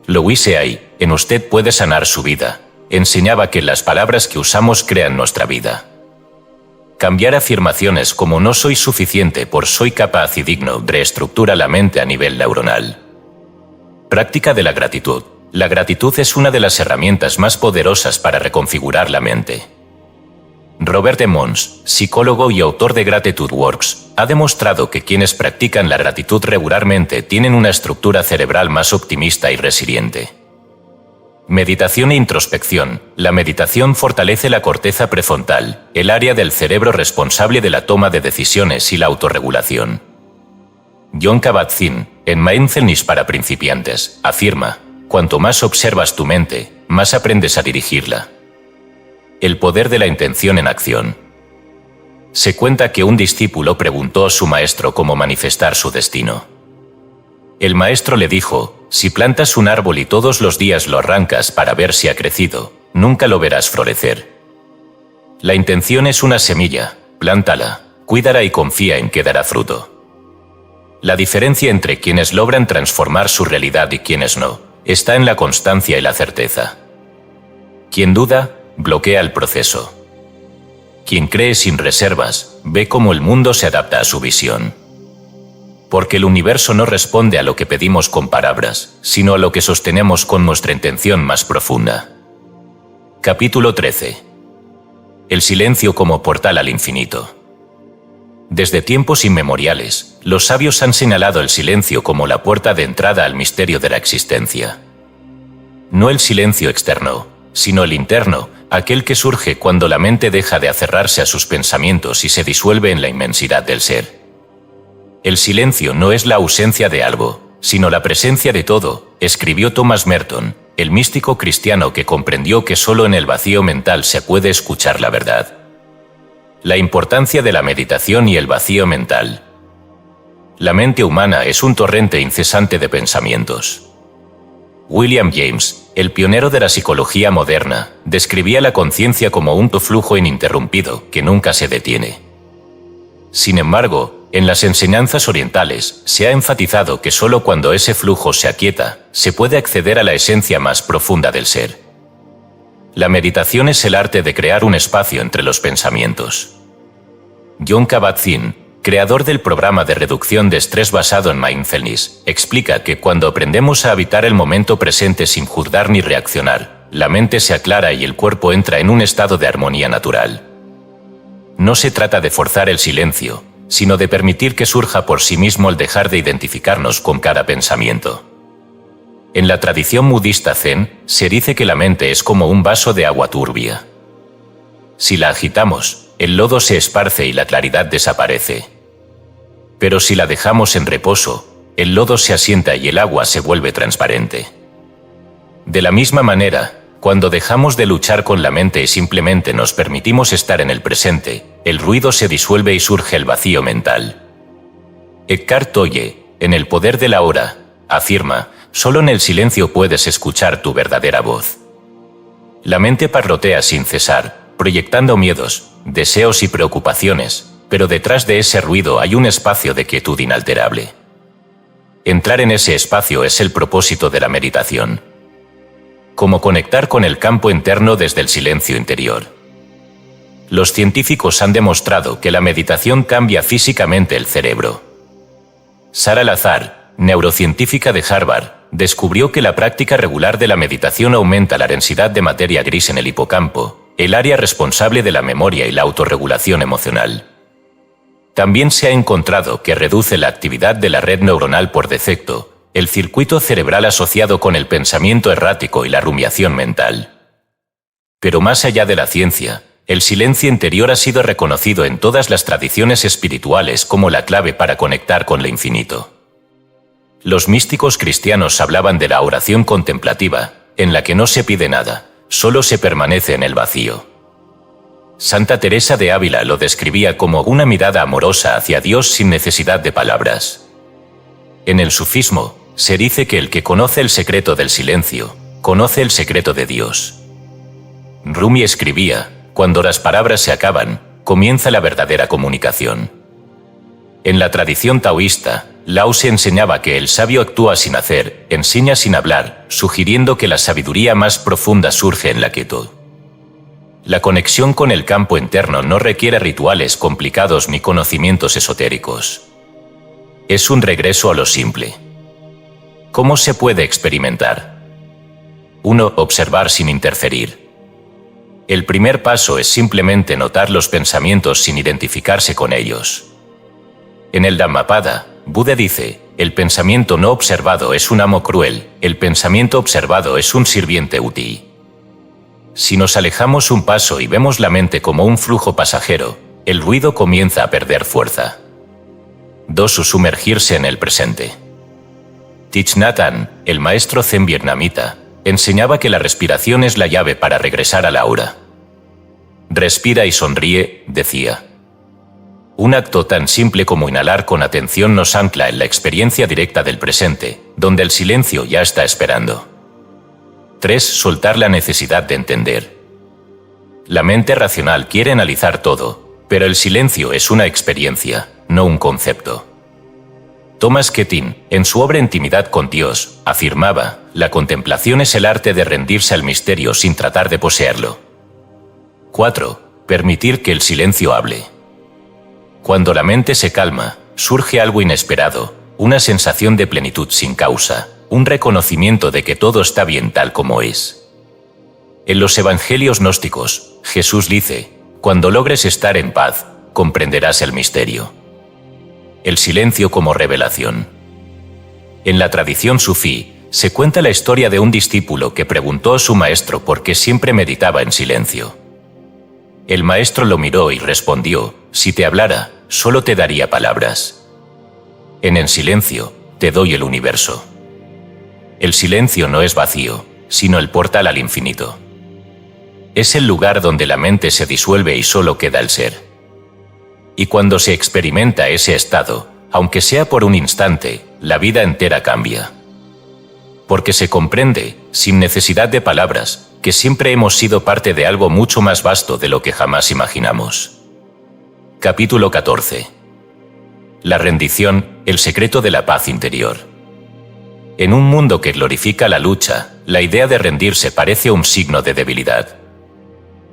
Louise Hay, en Usted puede sanar su vida, enseñaba que las palabras que usamos crean nuestra vida. Cambiar afirmaciones como no soy suficiente por soy capaz y digno reestructura la mente a nivel neuronal. Práctica de la gratitud. la gratitud es una de las herramientas más poderosas para reconfigurar la mente. Robert Emmons, psicólogo y autor de Gratitude Works, ha demostrado que quienes practican la gratitud regularmente tienen una estructura cerebral más optimista y resiliente. Meditación e introspección. La meditación fortalece la corteza prefrontal, el área del cerebro responsable de la toma de decisiones y la autorregulación. Jon Kabat-Zinn, en Mindfulness para principiantes, afirma: cuanto más observas tu mente, más aprendes a dirigirla. El poder de la intención en acción. Se cuenta que un discípulo preguntó a su maestro cómo manifestar su destino. El maestro le dijo: si plantas un árbol y todos los días lo arrancas para ver si ha crecido, nunca lo verás florecer. La intención es una semilla, plántala, cuídala y confía en que dará fruto. La diferencia entre quienes logran transformar su realidad y quienes no, está en la constancia y la certeza. Quien duda, bloquea el proceso. Quien cree sin reservas, ve cómo el mundo se adapta a su visión. Porque el universo no responde a lo que pedimos con palabras, sino a lo que sostenemos con nuestra intención más profunda. Capítulo 13. El silencio como portal al infinito. Desde tiempos inmemoriales, los sabios han señalado el silencio como la puerta de entrada al misterio de la existencia. No el silencio externo, sino el interno, aquel que surge cuando la mente deja de aferrarse a sus pensamientos y se disuelve en la inmensidad del ser. El silencio no es la ausencia de algo, sino la presencia de todo, escribió Thomas Merton, el místico cristiano que comprendió que solo en el vacío mental se puede escuchar la verdad. La importancia de la meditación y el vacío mental. La mente humana es un torrente incesante de pensamientos. William James, el pionero de la psicología moderna, describía la conciencia como un flujo ininterrumpido que nunca se detiene. Sin embargo, en las enseñanzas orientales se ha enfatizado que solo cuando ese flujo se aquieta, se puede acceder a la esencia más profunda del ser. La meditación es el arte de crear un espacio entre los pensamientos. Jon Kabat-Zinn, creador del programa de reducción de estrés basado en Mindfulness, explica que cuando aprendemos a habitar el momento presente sin juzgar ni reaccionar, la mente se aclara y el cuerpo entra en un estado de armonía natural. No se trata de forzar el silencio, sino de permitir que surja por sí mismo al dejar de identificarnos con cada pensamiento. En la tradición budista Zen, se dice que la mente es como un vaso de agua turbia. Si la agitamos, el lodo se esparce y la claridad desaparece. Pero si la dejamos en reposo, el lodo se asienta y el agua se vuelve transparente. De la misma manera, cuando dejamos de luchar con la mente y simplemente nos permitimos estar en el presente, el ruido se disuelve y surge el vacío mental. Eckhart Tolle, en El poder de la hora, afirma: solo en el silencio puedes escuchar tu verdadera voz. La mente parlotea sin cesar, proyectando miedos, deseos y preocupaciones, pero detrás de ese ruido hay un espacio de quietud inalterable. Entrar en ese espacio es el propósito de la meditación. Como conectar con el campo interno desde el silencio interior. Los científicos han demostrado que la meditación cambia físicamente el cerebro. Sara Lazar, neurocientífica de Harvard, descubrió que la práctica regular de la meditación aumenta la densidad de materia gris en el hipocampo, el área responsable de la memoria y la autorregulación emocional. También se ha encontrado que reduce la actividad de la red neuronal por defecto, el circuito cerebral asociado con el pensamiento errático y la rumiación mental. Pero más allá de la ciencia, el silencio interior ha sido reconocido en todas las tradiciones espirituales como la clave para conectar con lo infinito. Los místicos cristianos hablaban de la oración contemplativa, en la que no se pide nada, solo se permanece en el vacío. Santa Teresa de Ávila lo describía como una mirada amorosa hacia Dios sin necesidad de palabras. En el sufismo, se dice que el que conoce el secreto del silencio, conoce el secreto de Dios. Rumi escribía: cuando las palabras se acaban, comienza la verdadera comunicación. En la tradición taoísta, Lao Tse enseñaba que el sabio actúa sin hacer, enseña sin hablar, sugiriendo que la sabiduría más profunda surge en la quietud. La conexión con el campo interno no requiere rituales complicados ni conocimientos esotéricos. Es un regreso a lo simple. ¿Cómo se puede experimentar? 1. Observar sin interferir. El primer paso es simplemente notar los pensamientos sin identificarse con ellos. En el Dhammapada, Buda dice, el pensamiento no observado es un amo cruel, el pensamiento observado es un sirviente útil. Si nos alejamos un paso y vemos la mente como un flujo pasajero, el ruido comienza a perder fuerza. 2. Sumergirse en el presente. Thich Nhat Hanh, el maestro zen vietnamita, enseñaba que la respiración es la llave para regresar a la aura. Respira y sonríe, decía. Un acto tan simple como inhalar con atención nos ancla en la experiencia directa del presente, donde el silencio ya está esperando. 3. Soltar la necesidad de entender. La mente racional quiere analizar todo, pero el silencio es una experiencia, no un concepto. Thomas Keating, en su obra Intimidad con Dios, afirmaba, la contemplación es el arte de rendirse al misterio sin tratar de poseerlo. 4. Permitir que el silencio hable. Cuando la mente se calma, surge algo inesperado, una sensación de plenitud sin causa, un reconocimiento de que todo está bien tal como es. En los evangelios gnósticos, Jesús dice, cuando logres estar en paz, comprenderás el misterio. El silencio como revelación. En la tradición sufí, se cuenta la historia de un discípulo que preguntó a su maestro por qué siempre meditaba en silencio. El maestro lo miró y respondió, si te hablara, solo te daría palabras. En el silencio, te doy el universo. El silencio no es vacío, sino el portal al infinito. Es el lugar donde la mente se disuelve y solo queda el ser. Y cuando se experimenta ese estado, aunque sea por un instante, la vida entera cambia. Porque se comprende, sin necesidad de palabras, que siempre hemos sido parte de algo mucho más vasto de lo que jamás imaginamos. Capítulo 14. La rendición, el secreto de la paz interior. En un mundo que glorifica la lucha, la idea de rendirse parece un signo de debilidad.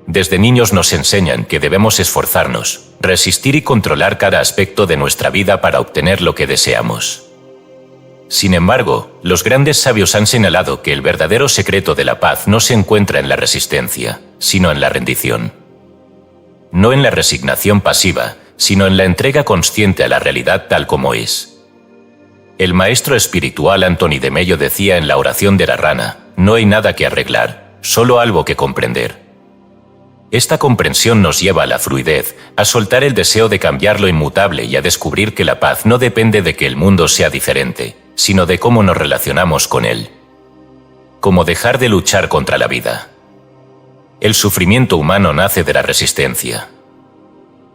Desde niños nos enseñan que debemos esforzarnos, resistir y controlar cada aspecto de nuestra vida para obtener lo que deseamos. Sin embargo, los grandes sabios han señalado que el verdadero secreto de la paz no se encuentra en la resistencia, sino en la rendición. No en la resignación pasiva, sino en la entrega consciente a la realidad tal como es. El maestro espiritual Anthony de Mello decía en la oración de la rana, no hay nada que arreglar, solo algo que comprender. Esta comprensión nos lleva a la fluidez, a soltar el deseo de cambiar lo inmutable y a descubrir que la paz no depende de que el mundo sea diferente, sino de cómo nos relacionamos con él. Como dejar de luchar contra la vida. El sufrimiento humano nace de la resistencia.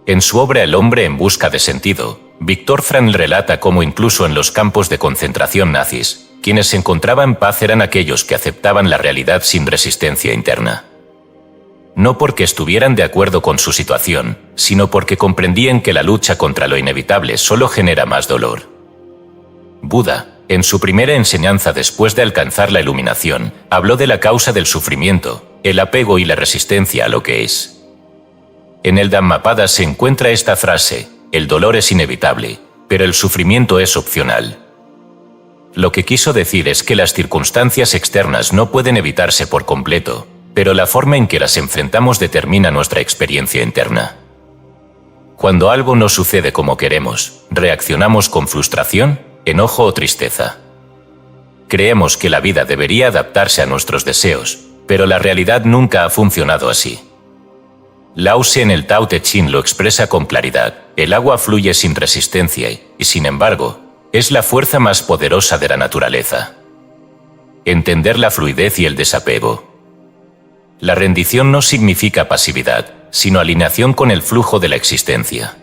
En su obra El hombre en busca de sentido, Viktor Frankl relata cómo incluso en los campos de concentración nazis, quienes encontraban paz eran aquellos que aceptaban la realidad sin resistencia interna. No porque estuvieran de acuerdo con su situación, sino porque comprendían que la lucha contra lo inevitable solo genera más dolor. Buda, en su primera enseñanza después de alcanzar la iluminación, habló de la causa del sufrimiento, el apego y la resistencia a lo que es. En el Dhammapada se encuentra esta frase, el dolor es inevitable, pero el sufrimiento es opcional. Lo que quiso decir es que las circunstancias externas no pueden evitarse por completo, pero la forma en que las enfrentamos determina nuestra experiencia interna. Cuando algo no sucede como queremos, reaccionamos con frustración, enojo o tristeza. Creemos que la vida debería adaptarse a nuestros deseos, pero la realidad nunca ha funcionado así. Lao Tse en el Tao Te Ching lo expresa con claridad, el agua fluye sin resistencia y, sin embargo, es la fuerza más poderosa de la naturaleza. Entender la fluidez y el desapego. La rendición no significa pasividad, sino alineación con el flujo de la existencia.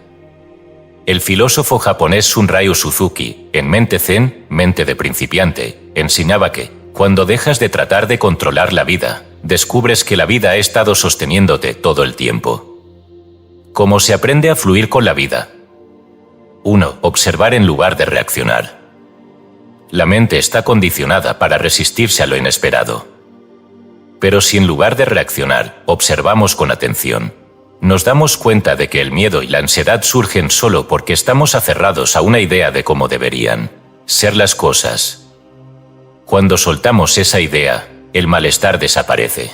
El filósofo japonés Shunryu Suzuki, en Mente Zen, Mente de Principiante, enseñaba que, cuando dejas de tratar de controlar la vida, descubres que la vida ha estado sosteniéndote todo el tiempo. ¿Cómo se aprende a fluir con la vida? 1. Observar en lugar de reaccionar. La mente está condicionada para resistirse a lo inesperado. Pero si en lugar de reaccionar, observamos con atención, nos damos cuenta de que el miedo y la ansiedad surgen solo porque estamos aferrados a una idea de cómo deberían ser las cosas. Cuando soltamos esa idea, el malestar desaparece.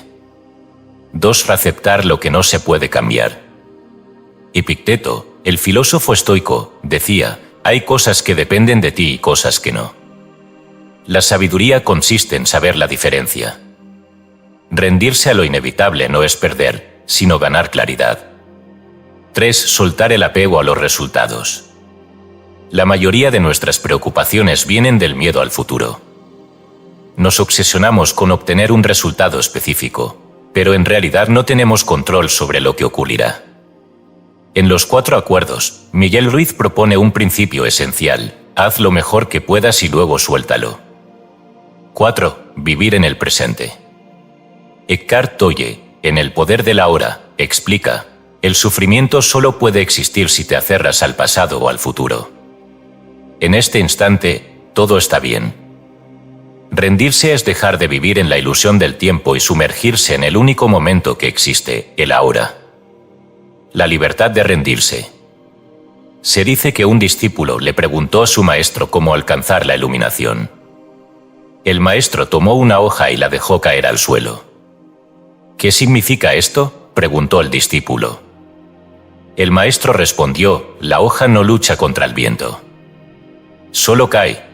2. Aceptar lo que no se puede cambiar. Epicteto, el filósofo estoico, decía: hay cosas que dependen de ti y cosas que no. La sabiduría consiste en saber la diferencia. Rendirse a lo inevitable no es perder, sino ganar claridad. 3. Soltar el apego a los resultados. La mayoría de nuestras preocupaciones vienen del miedo al futuro. Nos obsesionamos con obtener un resultado específico, pero en realidad no tenemos control sobre lo que ocurrirá. En los 4 acuerdos, Miguel Ruiz propone un principio esencial: haz lo mejor que puedas y luego suéltalo. 4. Vivir en el presente. Eckhart Tolle, en El poder de la hora, explica: el sufrimiento solo puede existir si te aferras al pasado o al futuro. En este instante, todo está bien. Rendirse es dejar de vivir en la ilusión del tiempo y sumergirse en el único momento que existe, el ahora. La libertad de rendirse. Se dice que un discípulo le preguntó a su maestro cómo alcanzar la iluminación. El maestro tomó una hoja y la dejó caer al suelo. ¿Qué significa esto?, preguntó el discípulo. El maestro respondió: la hoja no lucha contra el viento. Solo cae.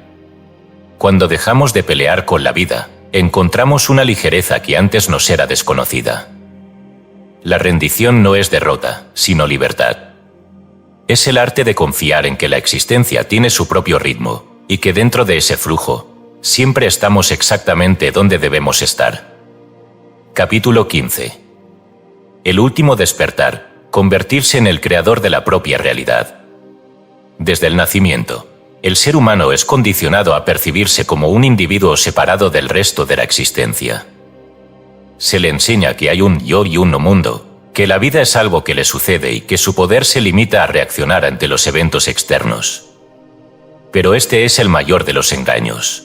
Cuando dejamos de pelear con la vida, encontramos una ligereza que antes nos era desconocida. La rendición no es derrota, sino libertad. Es el arte de confiar en que la existencia tiene su propio ritmo, y que dentro de ese flujo, siempre estamos exactamente donde debemos estar. Capítulo 15. El último despertar: convertirse en el creador de la propia realidad. Desde el nacimiento, el ser humano es condicionado a percibirse como un individuo separado del resto de la existencia. Se le enseña que hay un yo y un no mundo, que la vida es algo que le sucede y que su poder se limita a reaccionar ante los eventos externos. Pero este es el mayor de los engaños.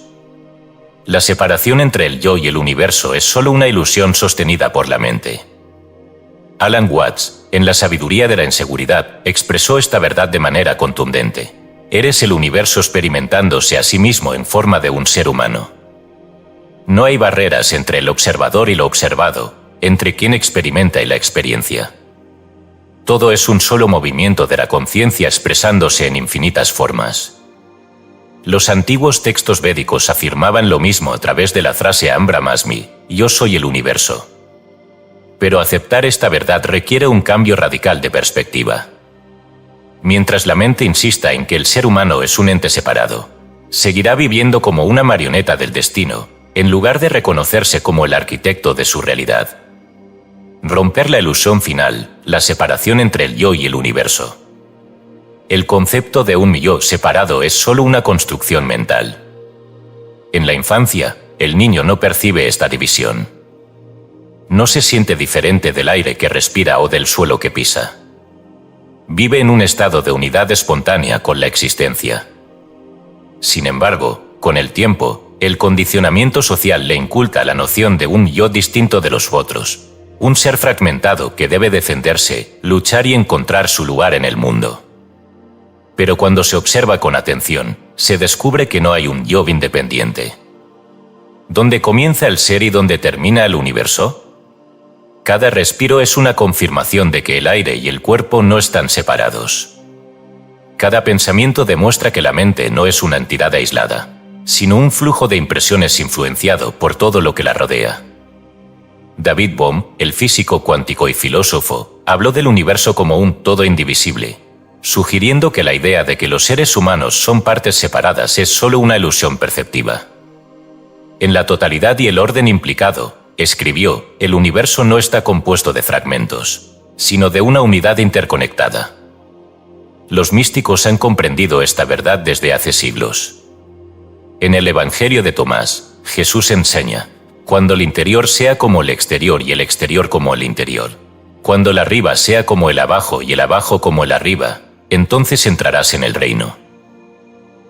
La separación entre el yo y el universo es solo una ilusión sostenida por la mente. Alan Watts, en La sabiduría de la inseguridad, expresó esta verdad de manera contundente: eres el universo experimentándose a sí mismo en forma de un ser humano. No hay barreras entre el observador y lo observado, entre quien experimenta y la experiencia. Todo es un solo movimiento de la conciencia expresándose en infinitas formas. Los antiguos textos védicos afirmaban lo mismo a través de la frase Aham Brahmasmi: yo soy el universo. Pero aceptar esta verdad requiere un cambio radical de perspectiva. Mientras la mente insista en que el ser humano es un ente separado, seguirá viviendo como una marioneta del destino, en lugar de reconocerse como el arquitecto de su realidad. Romper la ilusión final, la separación entre el yo y el universo. El concepto de un yo separado es solo una construcción mental. En la infancia, el niño no percibe esta división. No se siente diferente del aire que respira o del suelo que pisa. Vive en un estado de unidad espontánea con la existencia. Sin embargo, con el tiempo, el condicionamiento social le inculca la noción de un yo distinto de los otros, un ser fragmentado que debe defenderse, luchar y encontrar su lugar en el mundo. Pero cuando se observa con atención, se descubre que no hay un yo independiente. ¿Dónde comienza el ser y dónde termina el universo? Cada respiro es una confirmación de que el aire y el cuerpo no están separados. Cada pensamiento demuestra que la mente no es una entidad aislada, sino un flujo de impresiones influenciado por todo lo que la rodea. David Bohm, el físico cuántico y filósofo, habló del universo como un todo indivisible, sugiriendo que la idea de que los seres humanos son partes separadas es solo una ilusión perceptiva. En la totalidad y el orden implicado, escribió, el universo no está compuesto de fragmentos, sino de una unidad interconectada. Los místicos han comprendido esta verdad desde hace siglos. En el Evangelio de Tomás, Jesús enseña: cuando el interior sea como el exterior y el exterior como el interior, cuando el arriba sea como el abajo y el abajo como el arriba, entonces entrarás en el reino.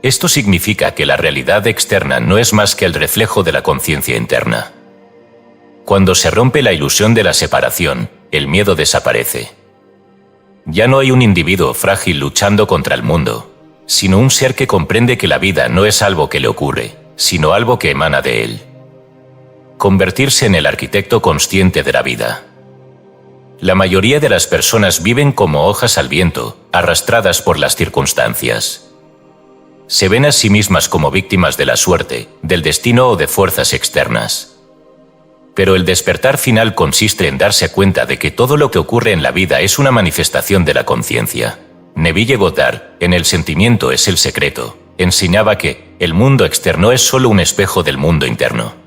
Esto significa que la realidad externa no es más que el reflejo de la conciencia interna. Cuando se rompe la ilusión de la separación, el miedo desaparece. Ya no hay un individuo frágil luchando contra el mundo, sino un ser que comprende que la vida no es algo que le ocurre, sino algo que emana de él. Convertirse en el arquitecto consciente de la vida. La mayoría de las personas viven como hojas al viento, arrastradas por las circunstancias. Se ven a sí mismas como víctimas de la suerte, del destino o de fuerzas externas. Pero el despertar final consiste en darse cuenta de que todo lo que ocurre en la vida es una manifestación de la conciencia. Neville Goddard, en El sentimiento es el secreto, enseñaba que el mundo externo es solo un espejo del mundo interno.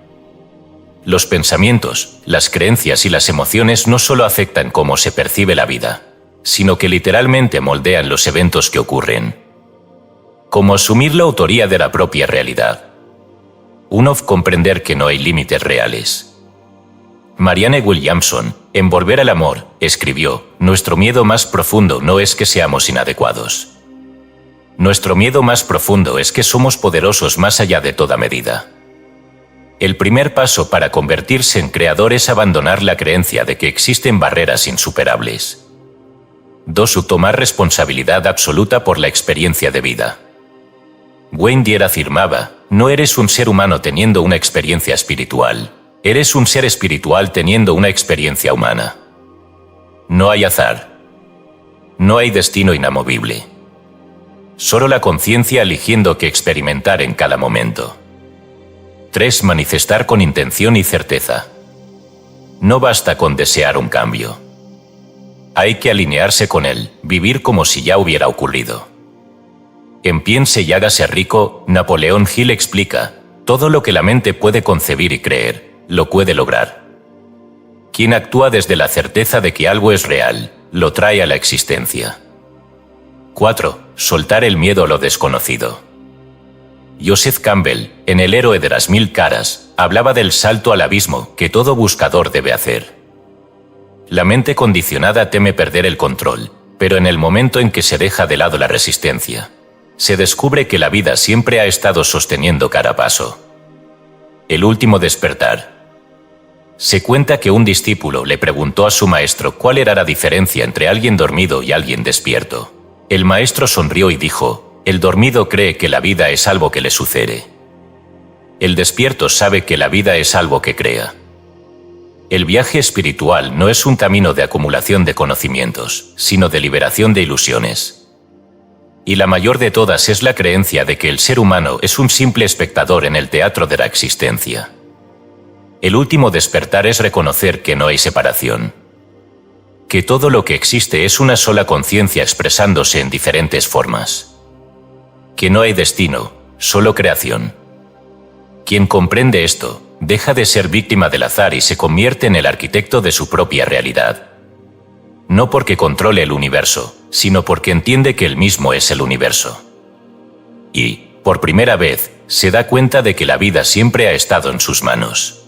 Los pensamientos, las creencias y las emociones no solo afectan cómo se percibe la vida, sino que literalmente moldean los eventos que ocurren. Como asumir la autoría de la propia realidad. Comprender que no hay límites reales. Marianne Williamson, en Volver al amor, escribió: nuestro miedo más profundo no es que seamos inadecuados. Nuestro miedo más profundo es que somos poderosos más allá de toda medida. El primer paso para convertirse en creador es abandonar la creencia de que existen barreras insuperables. 2. Tomar responsabilidad absoluta por la experiencia de vida. Wayne Dyer afirmaba: no eres un ser humano teniendo una experiencia espiritual. Eres un ser espiritual teniendo una experiencia humana. No hay azar. No hay destino inamovible. Solo la conciencia eligiendo qué experimentar en cada momento. 3. Manifestar con intención y certeza. No basta con desear un cambio. Hay que alinearse con él, vivir como si ya hubiera ocurrido. En Piense y hágase rico, Napoleón Hill explica: todo lo que la mente puede concebir y creer, lo puede lograr. Quien actúa desde la certeza de que algo es real, lo trae a la existencia. 4. Soltar el miedo a lo desconocido. Joseph Campbell, en El héroe de las 1000 caras, hablaba del salto al abismo que todo buscador debe hacer. La mente condicionada teme perder el control, pero en el momento en que se deja de lado la resistencia, se descubre que la vida siempre ha estado sosteniendo cada paso. El último despertar. Se cuenta que un discípulo le preguntó a su maestro cuál era la diferencia entre alguien dormido y alguien despierto. El maestro sonrió y dijo: el dormido cree que la vida es algo que le sucede. El despierto sabe que la vida es algo que crea. El viaje espiritual no es un camino de acumulación de conocimientos, sino de liberación de ilusiones. Y la mayor de todas es la creencia de que el ser humano es un simple espectador en el teatro de la existencia. El último despertar es reconocer que no hay separación. Que todo lo que existe es una sola conciencia expresándose en diferentes formas. Que no hay destino, solo creación. Quien comprende esto, deja de ser víctima del azar y se convierte en el arquitecto de su propia realidad. No porque controle el universo, sino porque entiende que él mismo es el universo. Y, por primera vez, se da cuenta de que la vida siempre ha estado en sus manos.